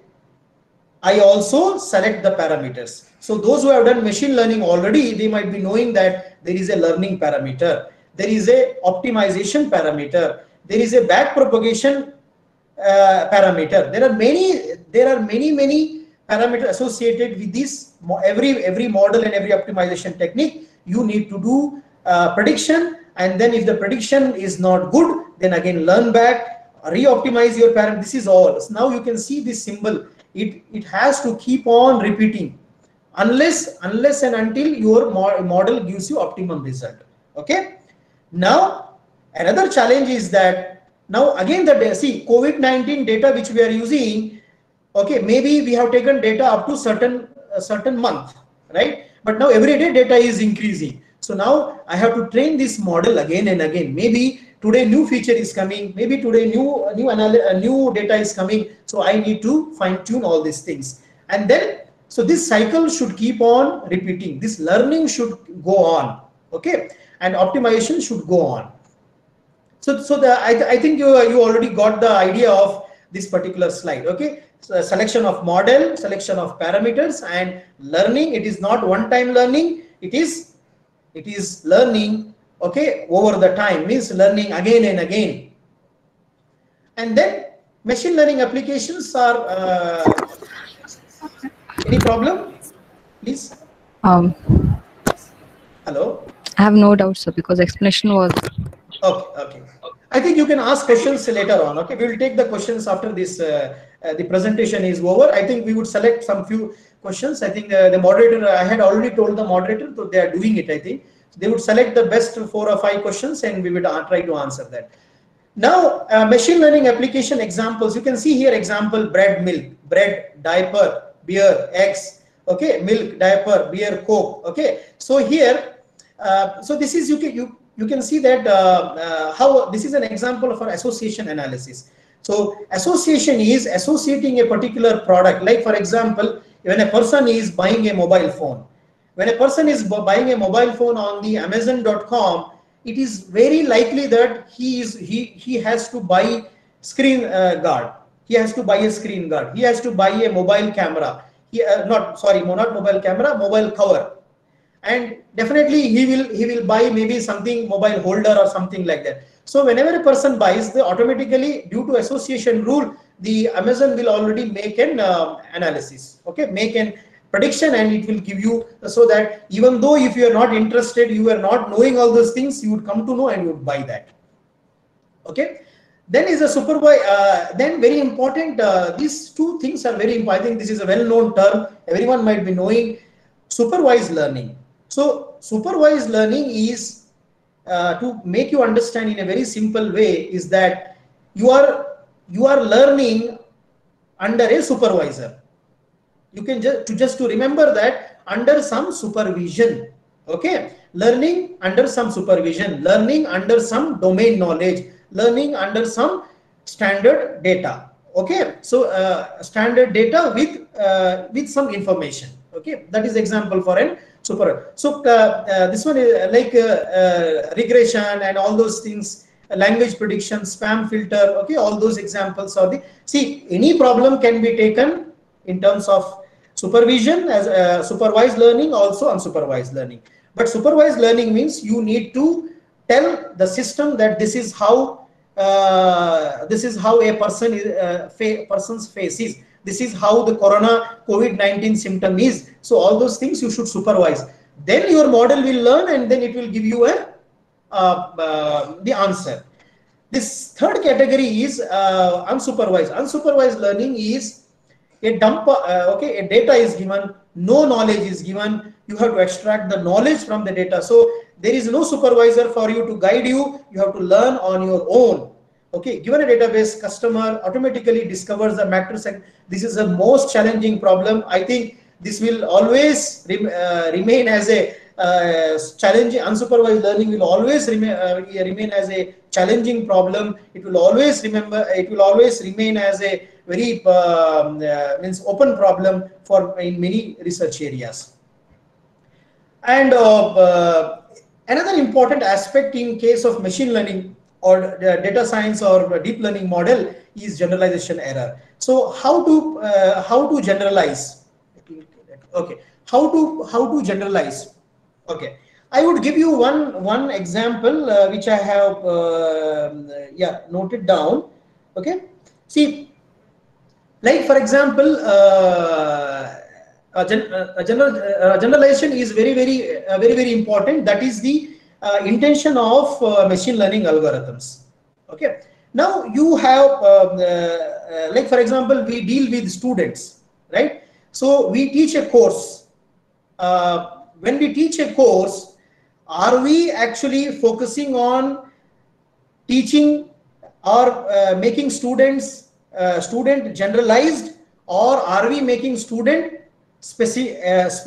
I also select the parameters. So those who have done machine learning already, they might be knowing that there is a learning parameter, there is a optimization parameter, there is a back propagation parameter. There are many parameters associated with this. Every model and every optimization technique, you need to do prediction, and then if the prediction is not good, then again learn back, re-optimize your parameter. This is all. So now you can see this symbol. It has to keep on repeating unless and until your model gives you optimum result. Okay. Now another challenge is that now again see COVID-19 data which we are using. Okay, maybe we have taken data up to certain month, right? But now every day data is increasing. So now I have to train this model again and again. Maybe today new feature is coming. Maybe today new data is coming. So I need to fine tune all these things. And then so this cycle should keep on repeating. This learning should go on. Okay, and optimization should go on. So I think you already got the idea of this particular slide. Okay, so selection of model, selection of parameters, and learning. It is not one-time learning. It is learning, okay, over the time, means learning again and again. And then machine learning applications are any problem, please? Hello. I have no doubt, sir, because explanation was Okay. I think you can ask questions later on. Okay, we will take the questions after this. The presentation is over. I think we would select some few questions. I think the moderator, I had already told the moderator, so they are doing it. I think so they would select the best 4 or 5 questions, and we would try to answer that. Now, machine learning application examples. You can see here example: bread, milk, bread, diaper, beer, eggs. Okay, milk, diaper, beer, Coke. Okay, so here, so this is you can see that how this is an example for association analysis. So association is associating a particular product. Like for example, when a person is buying a mobile phone, when a person is buying a mobile phone on the Amazon.com, it is very likely that he has to buy screen guard. He has to buy a screen guard. He has to buy a mobile camera. Not mobile camera, mobile cover. And definitely he will buy maybe something, mobile holder or something like that. So whenever a person buys, automatically due to association rule, the Amazon will already make an analysis, okay, make an prediction, and it will give you, so that even though if you are not interested, you are not knowing all those things, you would come to know and you would buy that. Okay. Then is a supervised, then very important, these two things are very important. I think this is a well-known term, everyone might be knowing, supervised learning. So supervised learning is, to make you understand in a very simple way, is that you are learning under a supervisor. You can just to remember that under some supervision. Okay, learning under some supervision, learning under some domain knowledge, learning under some standard data. Okay, so standard data with some information. Okay, that is example for an super. So this one is like regression and all those things, language prediction, spam filter. Okay, all those examples are the, see, any problem can be taken in terms of supervision as supervised learning, also unsupervised learning. But supervised learning means you need to tell the system that this is how a person's face is. This is how the COVID-19 symptom is. So all those things you should supervise. Then your model will learn, and then it will give you the answer. This third category is unsupervised. Unsupervised learning is a dump. Okay, a data is given, no knowledge is given. You have to extract the knowledge from the data. So there is no supervisor for you to guide you. You have to learn on your own. Okay, given a database, customer automatically discovers the matrix. This is the most challenging problem. I think this will always remain as a challenging. Unsupervised learning will always remain as a challenging problem. It will always remain as a very means open problem for in many research areas. And another important aspect in case of machine learning or data science or deep learning model is generalization error. So how to generalize? Okay, how to generalize? Okay, I would give you one example which I have noted down. Okay, see, like for example, generalization is very important. That is the intention of machine learning algorithms. Okay, Now you have, like for example, we deal with students, right? So we teach a course. When we teach a course, are we actually focusing on teaching or making student generalized, or are we making student specified?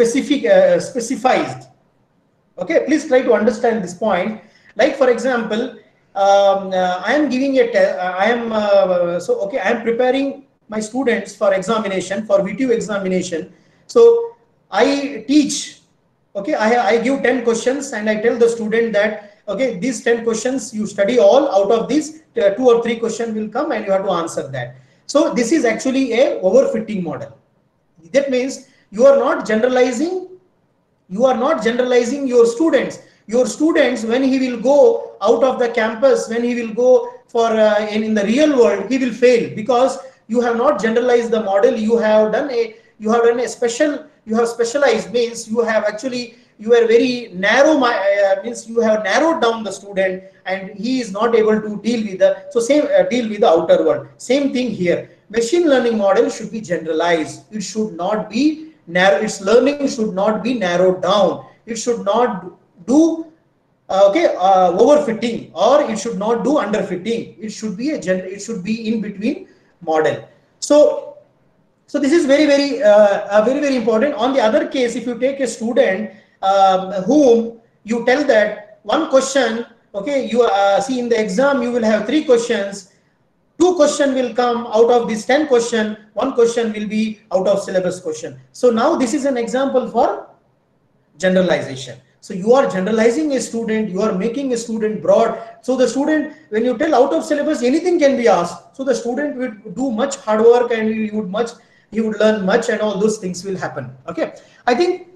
Okay, please try to understand this point. Like for example, I am giving a I am preparing my students for examination, for VTU examination. So I teach, okay, I give 10 questions and I tell the student that, okay, these 10 questions you study all, out of these 2 or 3 questions will come and you have to answer that. So this is actually a overfitting model. That means you are not generalizing your students. Your students, when he will go out of the campus, when he will go for in the real world, he will fail, because you have not generalized the model. You have specialized, means you are very narrow, means you have narrowed down the student and he is not able to deal with the deal with the outer world. Same thing here. Machine learning model should be generalized. It should not be narrow. Its learning should not be narrowed down. It should not do overfitting, or it should not do underfitting. It should be it should be in between model. So this is very very important. On the other case, if you take a student whom you tell that one question, okay, you see in the exam you will have 3 questions. 2 questions will come out of this 10 question. 1 question will be out of syllabus question. So now this is an example for generalization. So you are generalizing a student, you are making a student broad. So the student, when you tell out of syllabus, anything can be asked. So the student would do much hard work and he would learn much, and all those things will happen. Okay, I think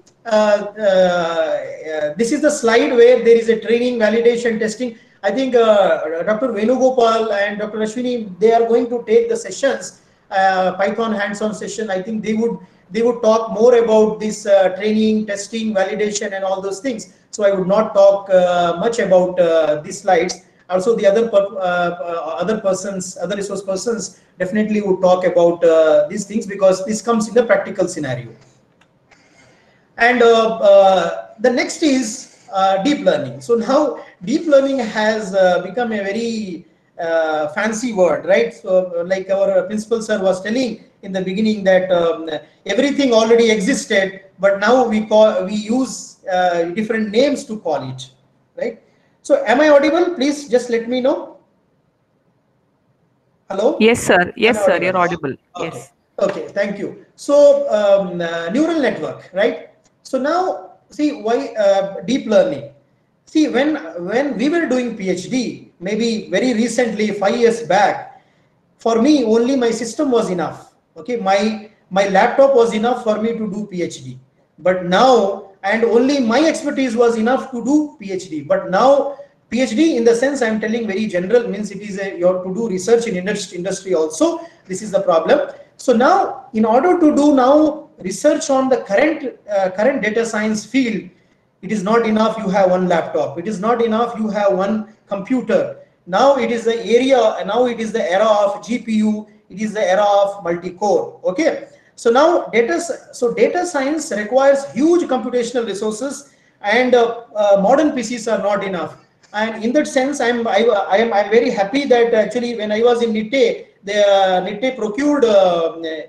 this is the slide where there is a training, validation, testing. I think Dr. Venugopal and Dr. Ashwini, they are going to take the sessions, Python hands-on session. I think they would talk more about this training, testing, validation, and all those things. So I would not talk much about these slides. Also, the other resource persons definitely would talk about these things, because this comes in the practical scenario. And the next is deep learning. So now deep learning has become a very fancy word, right? So like our principal sir was telling in the beginning that everything already existed, but now we use different names to call it, right? So am I audible? Please just let me know. Hello? Yes, sir. Yes, sir. You're audible. Okay. Yes. Okay, thank you. So neural network, right? So now see why deep learning. See, when we were doing PhD, maybe very recently, 5 years back, for me only my system was enough. Okay, my laptop was enough for me to do PhD. But now, and only my expertise was enough to do PhD. But now PhD, in the sense I'm telling very general, means it is you have to do research in industry also. This is the problem. So now, in order to do now research on the current data science field, it is not enough you have one laptop. It is not enough you have one computer. Now it is the area, now it is the era of GPU. It is the era of multi-core. Okay. So now data science requires huge computational resources, and modern PCs are not enough. And in that sense, I'm very happy that actually when I was in NITTE, NITTE procured the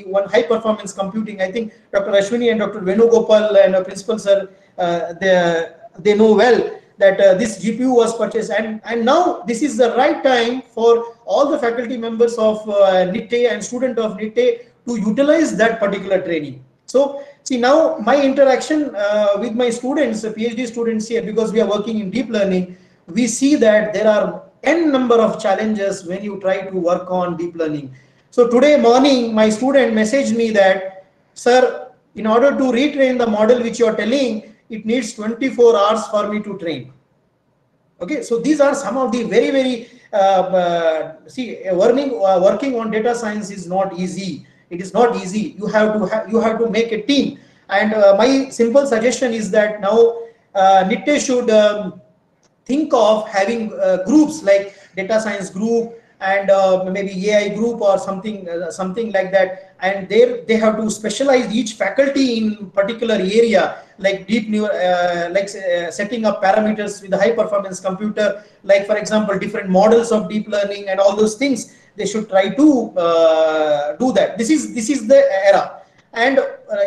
one high performance computing. I think Dr. Ashwini and Dr. Venugopal and principal sir, they know well that this GPU was purchased, and now this is the right time for all the faculty members of NITTE and student of NITTE to utilize that particular training. So see, now my interaction with my students, PhD students here, because we are working in deep learning, we see that there are n number of challenges when you try to work on deep learning. So today morning, my student messaged me that, sir, in order to retrain the model which you are telling, it needs 24 hours for me to train. Okay, so these are some of the very working on data science is not easy. It is not easy. You have to make a team. And my simple suggestion is that now NITTE should think of having groups like data science group, and maybe AI group or something like that, and they have to specialize each faculty in particular area, like setting up parameters with a high performance computer, like for example different models of deep learning and all those things. They should try to do that. This is the era, and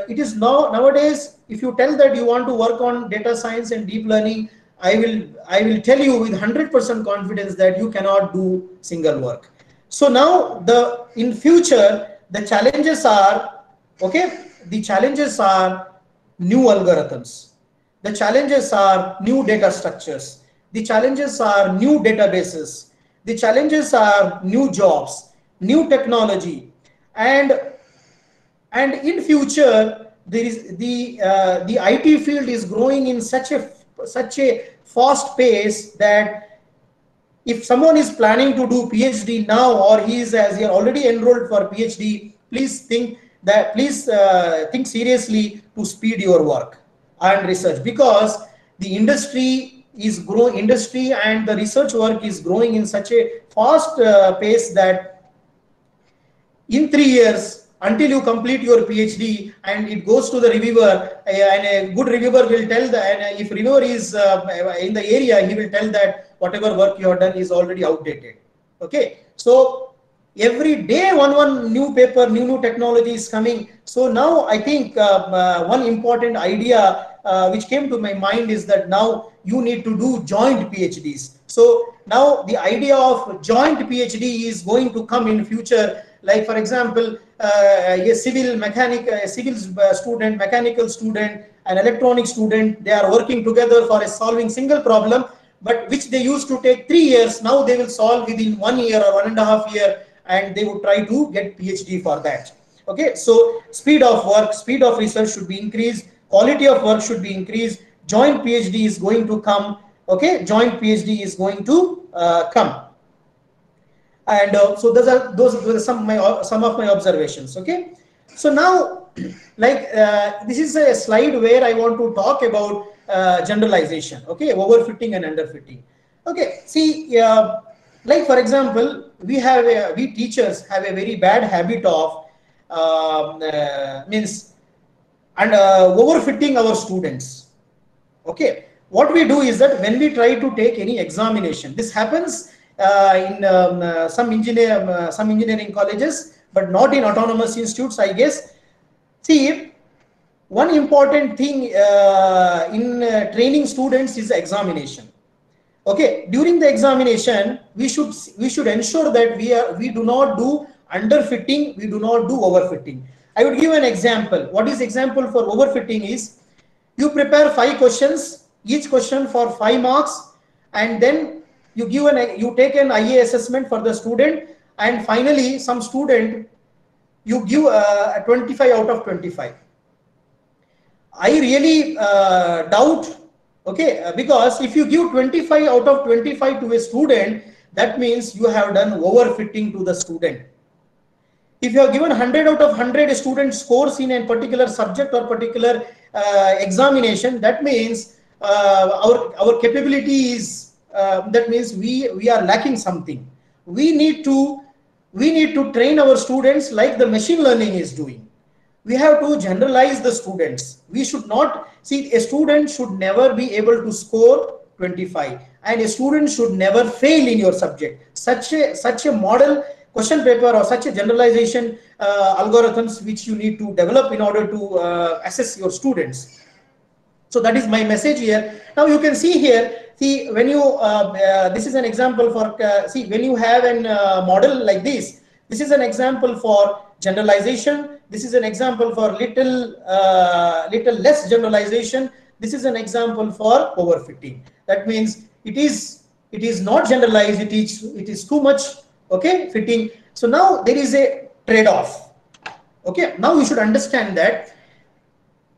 it is nowadays. If you tell that you want to work on data science and deep learning, I will tell you with 100% confidence that you cannot do single work. So now in future the challenges are, okay, the challenges are new algorithms, the challenges are new data structures, the challenges are new databases, the challenges are new jobs, new technology, and in future there is the IT field is growing in such a fast pace that if someone is planning to do PhD now, or he is already enrolled for PhD, please think seriously to speed your work and research, because the industry and the research work is growing in such a fast pace that in 3 years, until you complete your PhD and it goes to the reviewer, and a good reviewer will tell that, and if reviewer is in the area, he will tell that whatever work you have done is already outdated. Okay, so every day one new paper, new technology is coming. So now I think one important idea which came to my mind is that now you need to do joint PhDs. So now the idea of joint PhD is going to come in future. Like for example, a civil student, mechanical student, an electronic student, they are working together for solving single problem, but which they used to take 3 years, now they will solve within 1 year or 1.5 years, and they would try to get PhD for that. Okay, so speed of work, speed of research should be increased, quality of work should be increased, joint PhD is going to come. Okay, joint PhD is going to come. And so those are some of my observations. Okay, so now like this is a slide where I want to talk about generalization. Okay, overfitting and underfitting. Okay, see, like for example, we teachers have a very bad habit of overfitting our students. Okay, what we do is that when we try to take any examination, this happens in some engineering colleges, but not in autonomous institutes, I guess. See, one important thing in training students is the examination. Okay, during the examination, we should ensure that we do not do underfitting, we do not do overfitting. I would give an example. What is example for overfitting is, you prepare 5 questions, each question for 5 marks, and then you take an IA assessment for the student, and finally some student you give a 25 out of 25. I really doubt, okay, because if you give 25 out of 25 to a student, that means you have done overfitting to the student. If you have given 100 out of 100 student scores in a particular subject or particular examination, that means our capability is that means we are lacking something. We need to train our students like the machine learning is doing. We have to generalize the students. We should not see, a student should never be able to score 25, and a student should never fail in your subject. Such a model question paper or such a generalization algorithms which you need to develop in order to assess your students. So that is my message here. Now you can see here, see, when you this is an example for see, when you have an model like this is an example for generalization. This is an example for little less generalization. This is an example for overfitting. That means it is not generalized, it is too much, okay, fitting. So now there is a trade-off. Okay, now you should understand that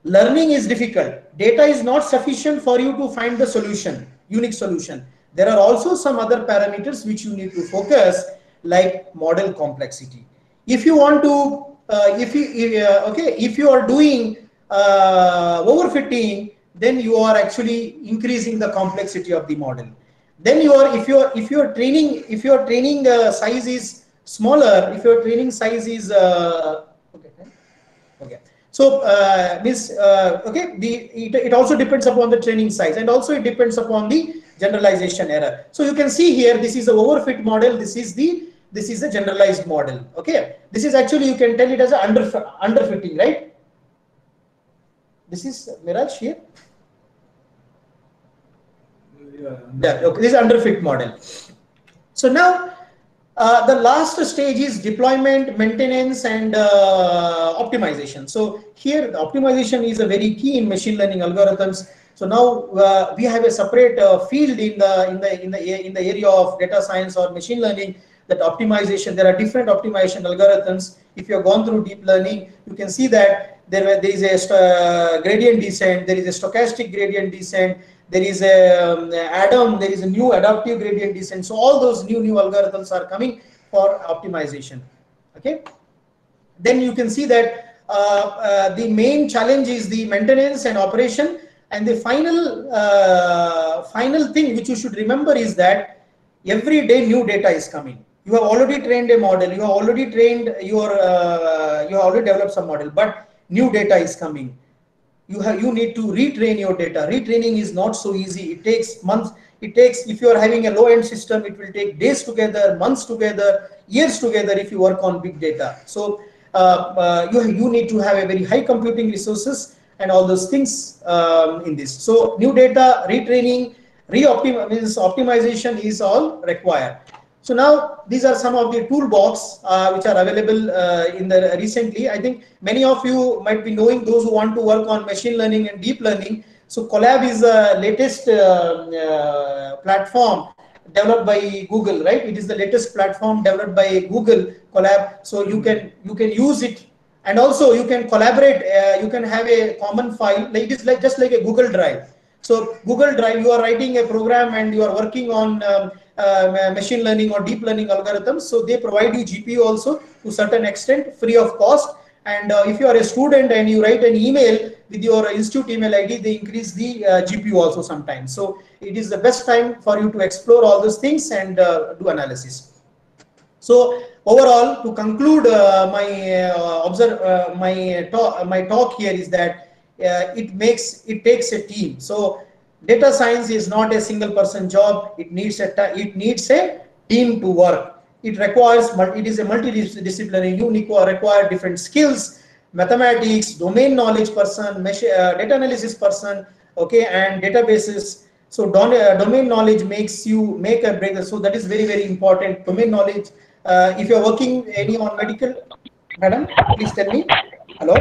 learning is difficult. Data is not sufficient for you to find the solution, unique solution. There are also some other parameters which you need to focus, like model complexity. If you want to if you are doing overfitting, then you are actually increasing the complexity of the model. Then if your training size is smaller, if your training size is okay. So it also depends upon the training size, and also it depends upon the generalization error. So you can see here, this is the overfit model. This is the generalized model. Okay, this is actually, you can tell it as a underfitting, right? This is Miraj here. Yeah, okay, this is underfit model. So now the last stage is deployment, maintenance, and optimization. So here the optimization is a very key in machine learning algorithms. So now we have a separate field in the area of data science or machine learning, that optimization. There are different optimization algorithms. If you have gone through deep learning, you can see that there is a gradient descent, there is a stochastic gradient descent, there is a ADAM, there is a new adaptive gradient descent. So all those new algorithms are coming for optimization. Okay. Then you can see that the main challenge is the maintenance and operation. And the final thing which you should remember is that every day new data is coming. You have already trained a model, you have already trained your, you have already developed some model, but new data is coming. You need to retrain your data. Retraining is not so easy. It takes months. It takes, if you are having a low-end system, it will take days together, months together, years together if you work on big data. So you need to have a very high computing resources and all those things in this. So new data, retraining, optimization is all required. So now these are some of the toolbox which are available in the recently. I think many of you might be knowing, those who want to work on machine learning and deep learning. So Colab is the latest platform developed by Google, right? It is the latest platform developed by Google, Colab. So you can use it, and also you can collaborate. You can have a common file, like it is like just like a Google Drive. So Google Drive, you are writing a program and you are working on machine learning or deep learning algorithms. So they provide you GPU also to certain extent, free of cost. And if you are a student and you write an email with your institute email ID, they increase the GPU also sometimes. So it is the best time for you to explore all those things and do analysis. So overall, to conclude my talk here is that it takes a team. So data science is not a single person job. It needs a team to work. It requires, it is a multidisciplinary. You require different skills, mathematics, domain knowledge person, data analysis person, okay, and databases. So domain knowledge makes you make a break. So that is very, very important. Domain knowledge. If you are working any on medical, madam, please tell me. Hello.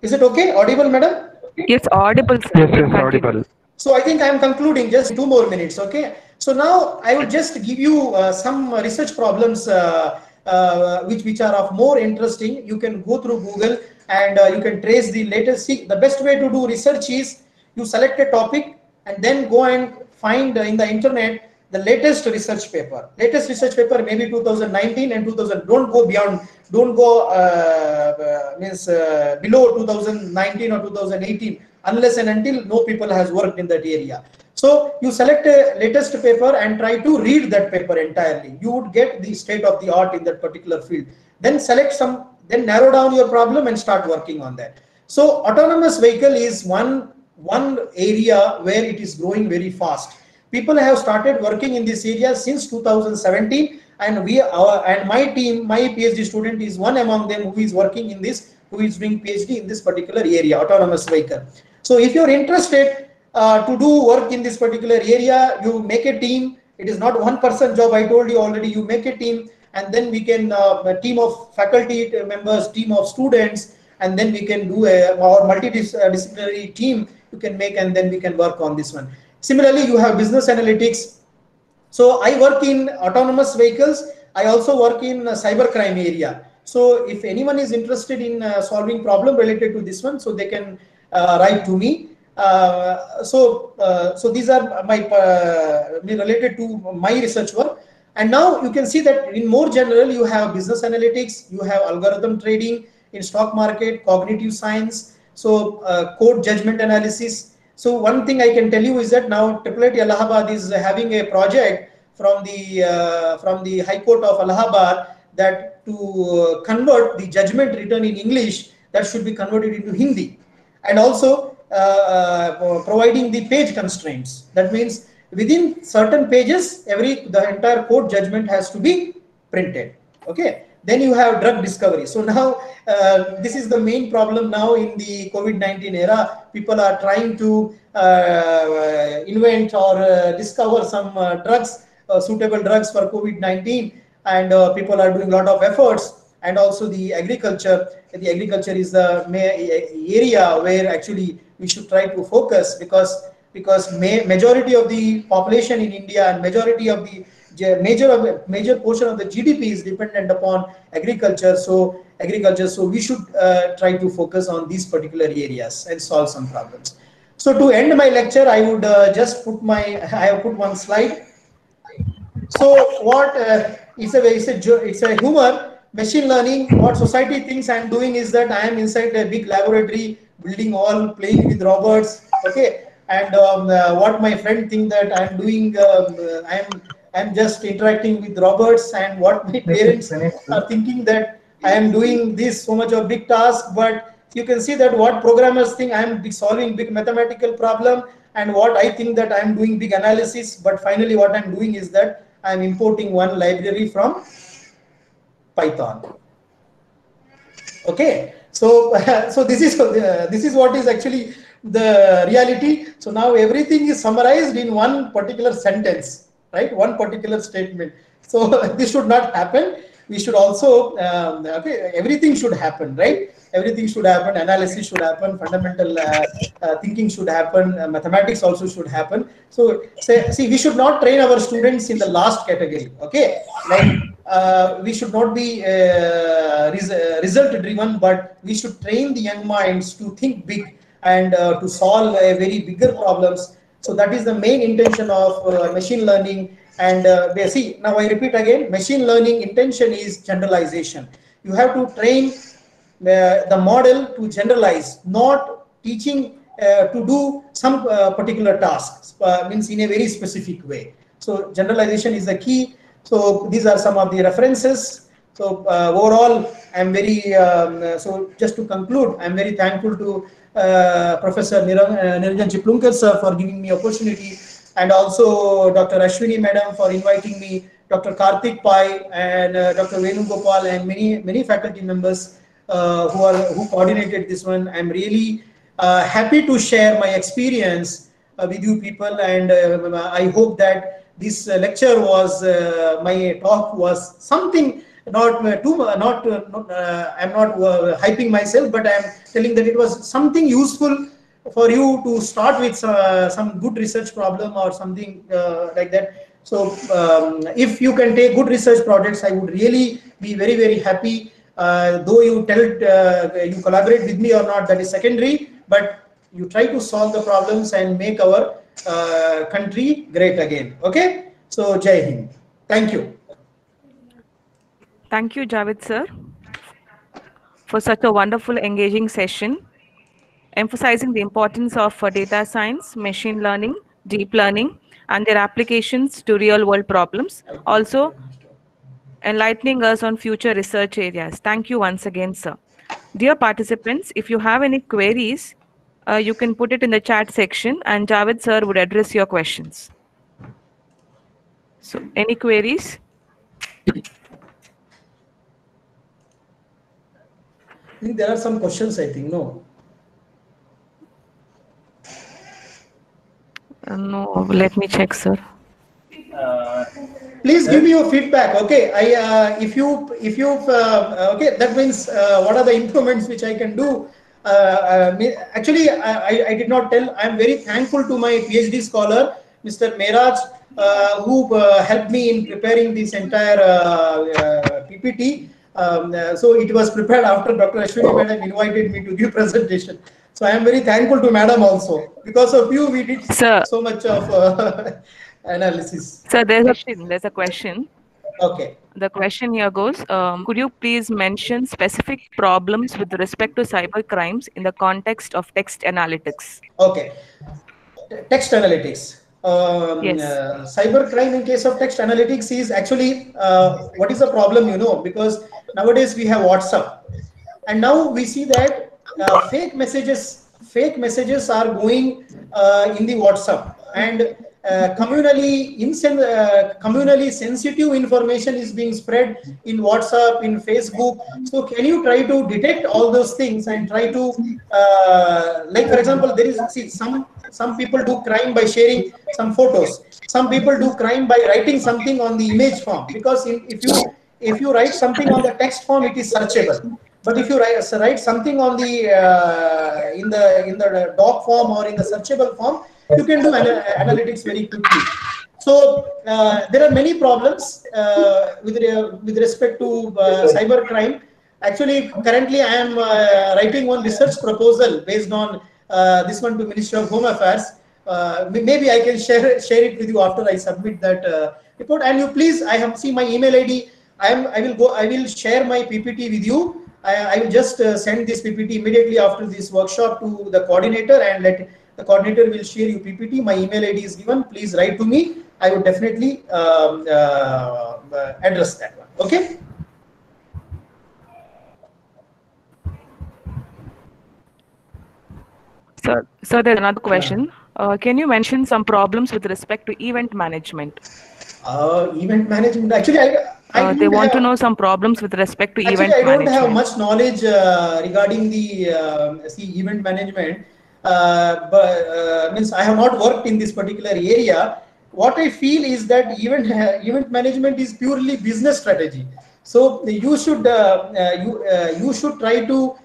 Is it okay? Audible, madam? Yes, audible, sir. Yes, yes, audible. So I think I am concluding, just 2 more minutes, okay? So now I will just give you some research problems which are of more interesting. You can go through Google and you can trace the latest. See, the best way to do research is you select a topic and then go and find in the internet the latest research paper. Latest research paper maybe 2019 and 2000. Don't go beyond. Don't go below 2019 or 2018 unless and until no people has worked in that area. So you select a latest paper and try to read that paper entirely. You would get the state of the art in that particular field. Then select some, then narrow down your problem and start working on that. So autonomous vehicle is one area where it is growing very fast. People have started working in this area since 2017, and my team, my PhD student is one among them who is working in this, who is doing PhD in this particular area, autonomous vehicle. So if you're interested to do work in this particular area, you make a team. It is not one person job. I told you already. You make a team, and then we can a team of faculty members, team of students, and then we can do our multidisciplinary team. You can make, and then we can work on this one. Similarly, you have business analytics. So I work in autonomous vehicles. I also work in cybercrime area. So if anyone is interested in solving problem related to this one, so they can write to me. So these are my related to my research work. And now you can see that in more general, you have business analytics, you have algorithm trading in stock market, cognitive science, so code judgment analysis, So one thing I can tell you is that now IIIT Allahabad is having a project from the High Court of Allahabad that to convert the judgment written in English, that should be converted into Hindi, and also providing the page constraints. That means within certain pages, the entire court judgment has to be printed. Okay. Then you have drug discovery. So now this is the main problem now in the COVID-19 era. People are trying to invent or discover some drugs, suitable drugs for COVID-19, and people are doing a lot of efforts. And also the agriculture. The agriculture is the area where actually we should try to focus, because majority of the population in India and majority of the major portion of the GDP is dependent upon agriculture. So we should try to focus on these particular areas and solve some problems. So to end my lecture, I would just put I have put one slide. So what it's a humor. Machine learning, what society thinks I am doing is that I am inside a big laboratory, building all, playing with robots. Okay, and what my friend think that I am doing, I'm just interacting with robots, and what my parents are thinking that I am doing this so much of big task. But you can see that what programmers think I am solving big mathematical problem, and what I think that I am doing big analysis. But finally, what I'm doing is that I am importing one library from Python. Okay, so this is what is actually the reality. So now everything is summarized in one particular sentence, right? One particular statement. So this should not happen. We should also everything should happen, right? Everything should happen. Analysis should happen. Fundamental thinking should happen. Mathematics also should happen. So see, we should not train our students in the last category. Okay, like we should not be result driven, but we should train the young minds to think big and to solve very bigger problems. So that is the main intention of machine learning. And see, now I repeat again, machine learning intention is generalization. You have to train the model to generalize, not teaching to do some particular tasks, means in a very specific way. So generalization is the key. So these are some of the references. So overall, I'm very, so just to conclude, I'm very thankful to Professor Niranjan Chiplunkar sir for giving me opportunity, and also Dr. Ashwini madam for inviting me, Dr. Karthik Pai and Dr. Venugopal and many faculty members who coordinated this one. I'm really happy to share my experience with you people, and I hope that this lecture was my talk was something I'm not hyping myself, but I'm telling that it was something useful for you to start with some good research problem or something like that. So if you can take good research projects, I would really be very, very happy. Though you you collaborate with me or not, that is secondary, but you try to solve the problems and make our country great again. Okay, so Jai Hind. Thank you. Thank you, Javed sir, for such a wonderful, engaging session, emphasizing the importance of data science, machine learning, deep learning, and their applications to real-world problems. Also, enlightening us on future research areas. Thank you once again, sir. Dear participants, if you have any queries, you can put it in the chat section, and Javed sir would address your questions. So, any queries? I think there are some questions, I think, no? No, let me check, sir. Please give me your feedback. Okay, if you okay, that means what are the improvements which I can do? Actually, I did not tell. I am very thankful to my PhD scholar, Mr. Mehraj, who helped me in preparing this entire PPT. So it was prepared after Dr. Ashwini madam invited me to give presentation. So I am very thankful to madam also. Because of you, we did so much of analysis. Sir, there's a question. Okay. The question here goes, could you please mention specific problems with respect to cyber crimes in the context of text analytics? Okay. Text analytics. Yes. Cyber crime in case of text analytics is actually what is the problem, because nowadays we have WhatsApp, and now we see that fake messages are going in the WhatsApp, and communally sensitive information is being spread in WhatsApp, in Facebook. So can you try to detect all those things and try to like, for example, there is, see, some people do crime by sharing some photos, some people do crime by writing something on the image form, because if you write something on the text form, it is searchable. But if you write something on the in the doc form or in the searchable form, you can do analytics very quickly. So there are many problems with respect to cyber crime. Actually, currently I am writing one research proposal based on this one to Ministry of Home Affairs. Maybe I can share it with you after I submit that report. And you please, I have seen my email ID. I will share my PPT with you. I will just send this PPT immediately after this workshop to the coordinator, and let the coordinator will share you PPT. My email ID is given. Please write to me. I would definitely address that one. Okay. So there's another question. Can you mention some problems with respect to event management? Event management. Actually, they want to know some problems with respect to event management. I don't have much knowledge regarding the event management. But means I have not worked in this particular area. What I feel is that event management is purely business strategy. So you should you should try to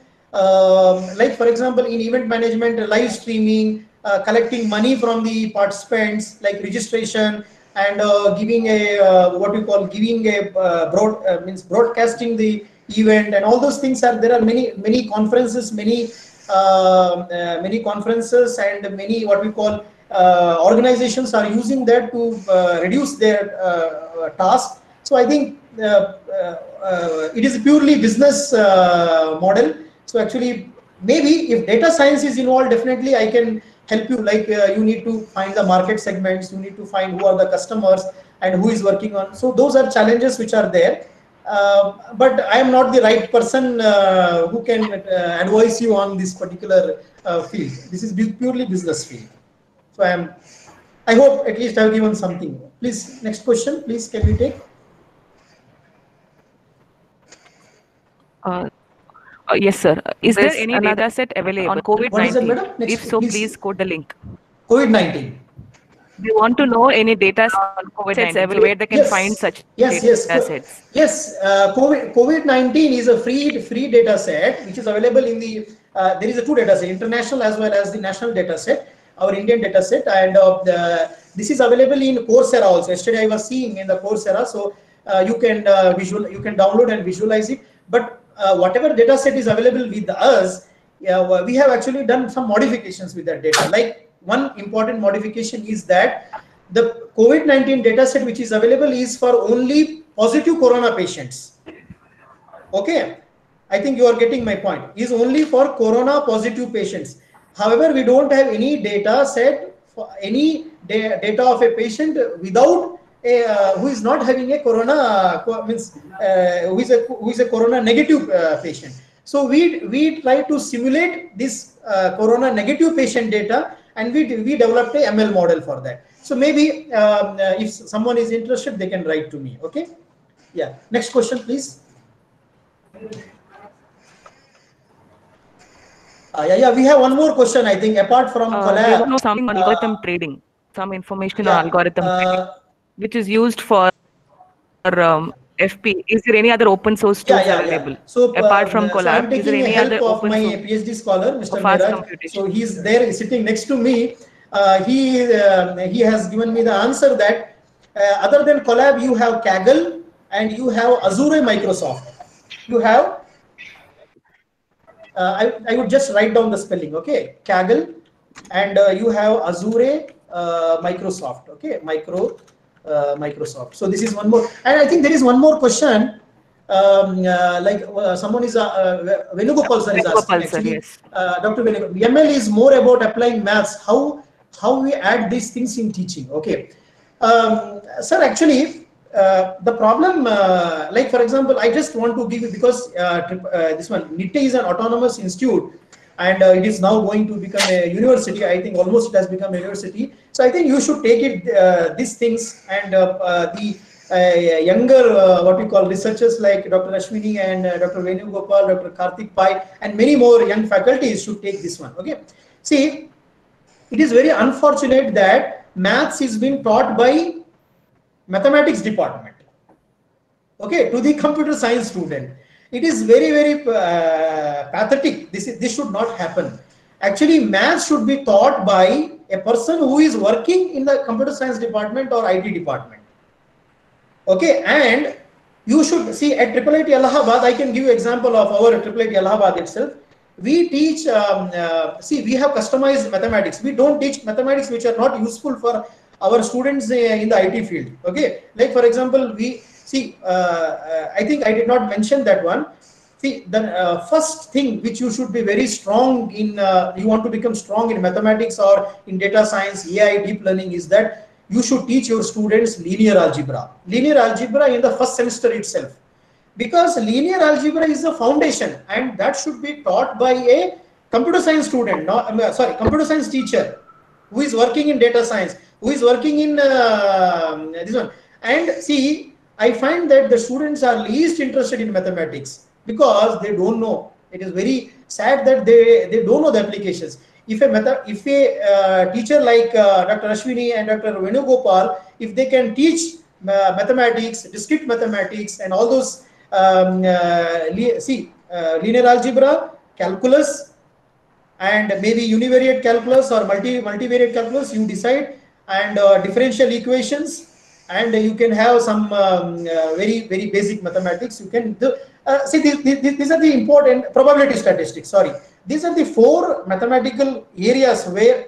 like, for example, in event management, live streaming, collecting money from the participants, like registration, and giving a what we call giving a broadcasting the event, and all those things are there. Are many conferences, many conferences, and many what we call organizations are using that to reduce their task. So I think it is a purely business model. So actually, maybe if data science is involved, definitely I can help you. Like you need to find the market segments, you need to find who are the customers and who is working on. So those are challenges which are there. But I am not the right person who can advise you on this particular field. This is purely business field. So I hope at least I have given something. Please, next question, please, can we take? Yes, sir. Is there any data set available on COVID-19? If so, please quote the link. COVID-19. We want to know any data on COVID-19, where they can find such data sets. Yes, COVID-19 is a free data set which is available in the, there is a two data set, international as well as the national data set, our Indian data set, and this is available in Coursera also. Yesterday I was seeing in the Coursera, so you can download and visualize it. But whatever data set is available with us, we have actually done some modifications with that data. Like, one important modification is that the COVID-19 data set which is available is for only positive corona patients. Okay, I think you are getting my point. Is only for corona positive patients. However, we don't have any data set for any data of a patient without who is not having a corona, means who is a corona negative patient. So we try to simulate this corona negative patient data, and we developed a ML model for that. So maybe if someone is interested, they can write to me. Okay. Yeah. Next question, please. Yeah. We have one more question, I think, apart from collab. We want to know something on algorithm trading, some information on algorithm trading, which is used for FP. Is there any other open source tools available? So apart from Colab, is there any other open source? My PhD scholar, Mr. Miraj. So he's there, sitting next to me. He has given me the answer that other than Colab, you have Kaggle and you have Azure Microsoft. You have I would just write down the spelling. Okay, Kaggle, and you have Azure Microsoft. Okay, Microsoft. So this is one more, and I think there is one more question. Someone is Venugopal sir is asking. Actually, yes. Dr. Venugopal, ML is more about applying maths. How we add these things in teaching? Okay, sir. Actually, the problem, like for example, I just want to give you, because this one NITE is an autonomous institute, and it is now going to become a university. I think almost it has become a university. So I think you should take it these things, and the younger what we call researchers like Dr. Ashwini and Dr. Venugopal, Dr. Karthik Pai, and many more young faculties should take this one. Okay, see, it is very unfortunate that maths is being taught by mathematics department, okay, to the computer science student. It is very, very pathetic. This should not happen. Actually, maths should be taught by a person who is working in the computer science department or IT department. Okay, and you should see at IIIT Allahabad. I can give you example of our IIIT Allahabad itself. We teach. See, we have customized mathematics. We don't teach mathematics which are not useful for our students in the IT field. Okay, like for example, we see. I think I did not mention that one. See, the first thing which you should be very strong in. You want to become strong in mathematics or in data science, AI, deep learning, is that you should teach your students linear algebra. Linear algebra in the first semester itself, because linear algebra is the foundation, and that should be taught by a computer science student, computer science teacher who is working in data science, who is working in this one. And see, I find that the students are least interested in mathematics because they don't know. It is very sad that they don't know the applications. If a teacher like Dr. Ashwini and Dr. Venugopal, if they can teach mathematics, discrete mathematics, and all those linear algebra, calculus, and maybe univariate calculus or multivariate calculus, you decide, and differential equations, and you can have some very, very basic mathematics. You can do, see, these are the important probability statistics. Sorry, these are the 4 mathematical areas where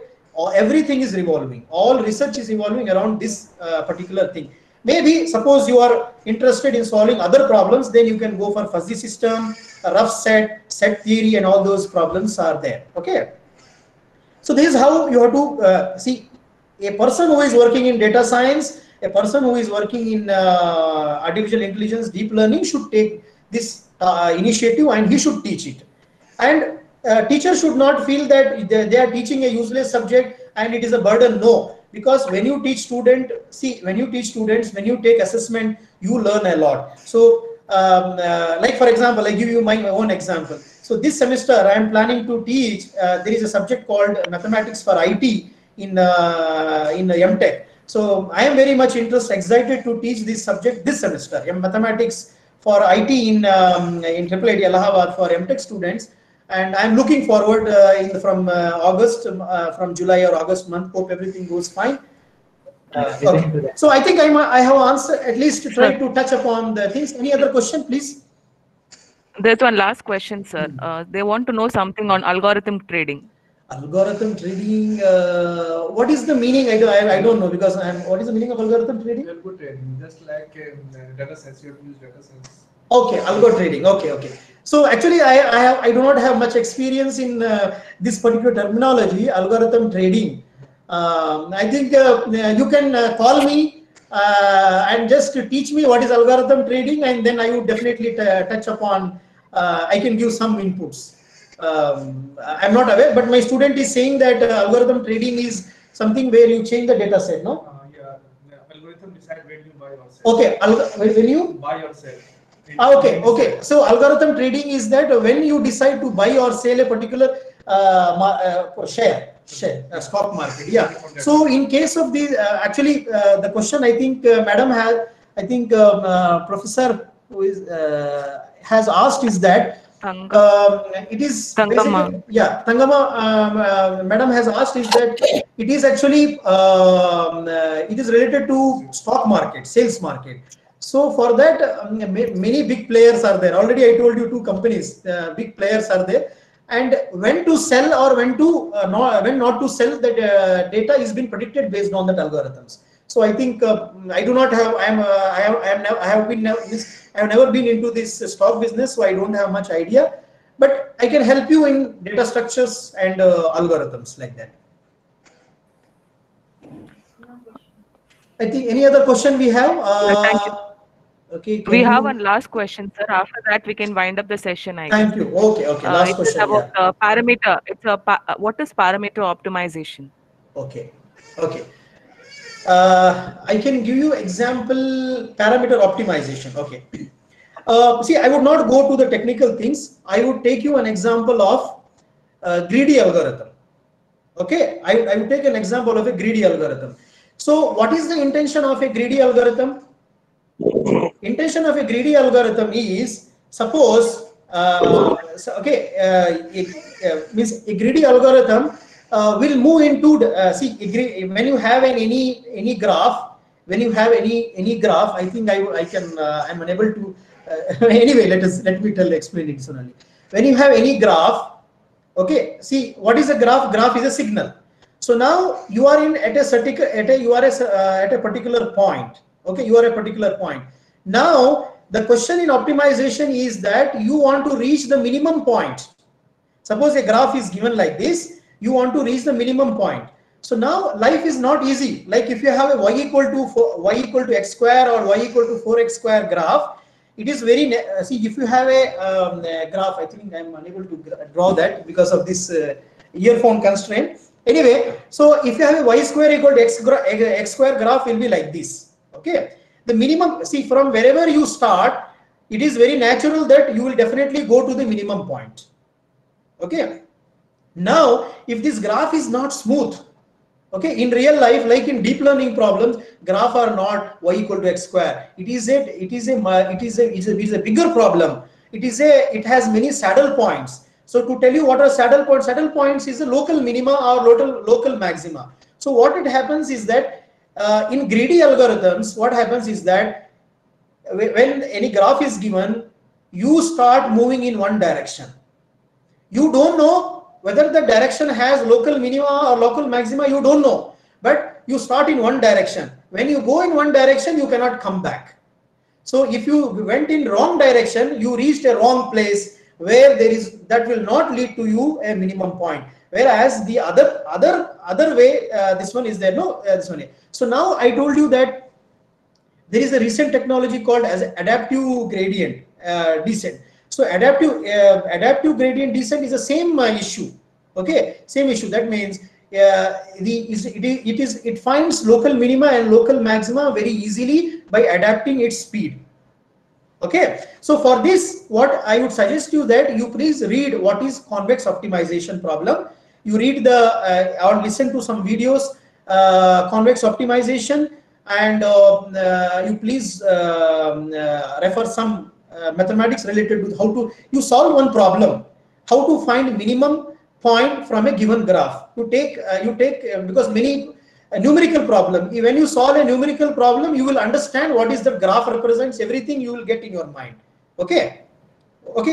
everything is revolving. All research is evolving around this particular thing. Maybe suppose you are interested in solving other problems, then you can go for fuzzy system, rough set theory, and all those problems are there. Okay, so this is how you have to see. A person who is working in data science, a person who is working in artificial intelligence, deep learning, should take this initiative, and he should teach it. And teachers should not feel that they are teaching a useless subject and it is a burden. No, because when you teach students, when you take assessment, you learn a lot. So like for example, I give you my own example. So this semester I am planning to teach, there is a subject called mathematics for IT in MTech. So I am very much excited to teach this subject this semester, mathematics for IT in IIIT Allahabad for MTech students. And I'm looking forward from August, from July or August month. Hope everything goes fine. Okay. So I think I have answered, at least tried to touch upon the things. Any other question, please? There's one last question, sir. They want to know something on algorithm trading. Algorithm trading. What is the meaning? I don't know, because what is the meaning of algorithm trading? Algo trading, just like data science, you have to use data science. Okay, algo trading. Okay. So actually, I do not have much experience in this particular terminology, algorithm trading. I think you can call me and just teach me what is algorithm trading, and then I would definitely touch upon. I can give some inputs. I'm not aware, but my student is saying that algorithm trading is something where you change the data set, no? Yeah, algorithm decide when you buy or sell. Okay, when you buy or sell. Okay. So algorithm trading is that when you decide to buy or sell a particular share, stock market. Yeah. So in case of the actually the question, I think Madam has, I think Professor who is has asked is that it is Tangama. Yeah, Tangama Madam has asked is that it is actually it is related to stock market, sales market. So for that, many big players are there. Already I told you 2 companies, big players are there. And when to sell or when not to sell, that data is being predicted based on that algorithms. So I think I do not have. I have never been into this stock business, so I don't have much idea. But I can help you in data structures and algorithms like that. I think any other question we have? Thank you. Okay. We have one last question, sir. After that, we can wind up the session. Thank you. Okay. Last question. About parameter. What is parameter optimization? Okay. I can give you example parameter optimization. Okay. See, I would not go to the technical things. I would take you an example of greedy algorithm. Okay. I would take an example of a greedy algorithm. So what is the intention of a greedy algorithm? Intention of a greedy algorithm is, suppose, means a greedy algorithm will move into when you have any graph. When you have any graph, I think I'm unable to. Anyway, let me explain it personally. When you have any graph, okay. See, what is a graph? Graph is a signal. So now you are at a particular point. Okay, you are a particular point. Now the question in optimization is that you want to reach the minimum point. Suppose a graph is given like this, you want to reach the minimum point. So now life is not easy. Like if you have a y equal to x square or y equal to 4x square graph, it is very see if you have a graph. I think I'm unable to draw that because of this earphone constraint. Anyway, so if you have a y square equal to x square graph will be like this. Okay, the minimum, see, from wherever you start, it is very natural that you will definitely go to the minimum point. Okay, now if this graph is not smooth, okay, in real life, like in deep learning problems, graph are not y equal to x square. It is a bigger problem. It has many saddle points. So to tell you what are saddle points is a local minima or local maxima. So what it happens is that in greedy algorithms, what happens is that when any graph is given, you start moving in one direction. You don't know whether the direction has local minima or local maxima, you don't know. But you start in one direction. When you go in one direction, you cannot come back. So if you went in wrong direction, you reached a wrong place where that will not lead to you a minimum point. Whereas the other way, this one is there, no, this one. So now I told you that there is a recent technology called as adaptive gradient descent. So adaptive gradient descent is the same issue. Okay, same issue. That means it finds local minima and local maxima very easily by adapting its speed. Okay, so for this, what I would suggest you that you please read what is convex optimization problem. You read or listen to some videos, convex optimization, and you please refer some mathematics related to how to you solve one problem, how to find minimum point from a given graph. You take because many numerical problem. When you solve a numerical problem, you will understand what is the graph represents. Everything you will get in your mind. Okay,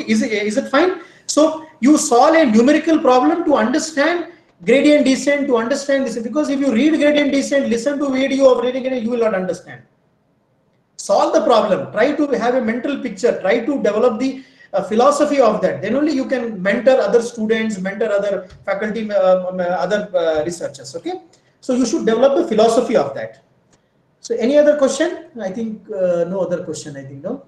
is it fine? So you solve a numerical problem to understand gradient descent, to understand this, because if you read gradient descent, listen to video of gradient descent, you will not understand. Solve the problem, try to have a mental picture, try to develop the philosophy of that. Then only you can mentor other students, mentor other faculty, other researchers. Okay, so you should develop the philosophy of that. So any other question? I think no other question, I think, no.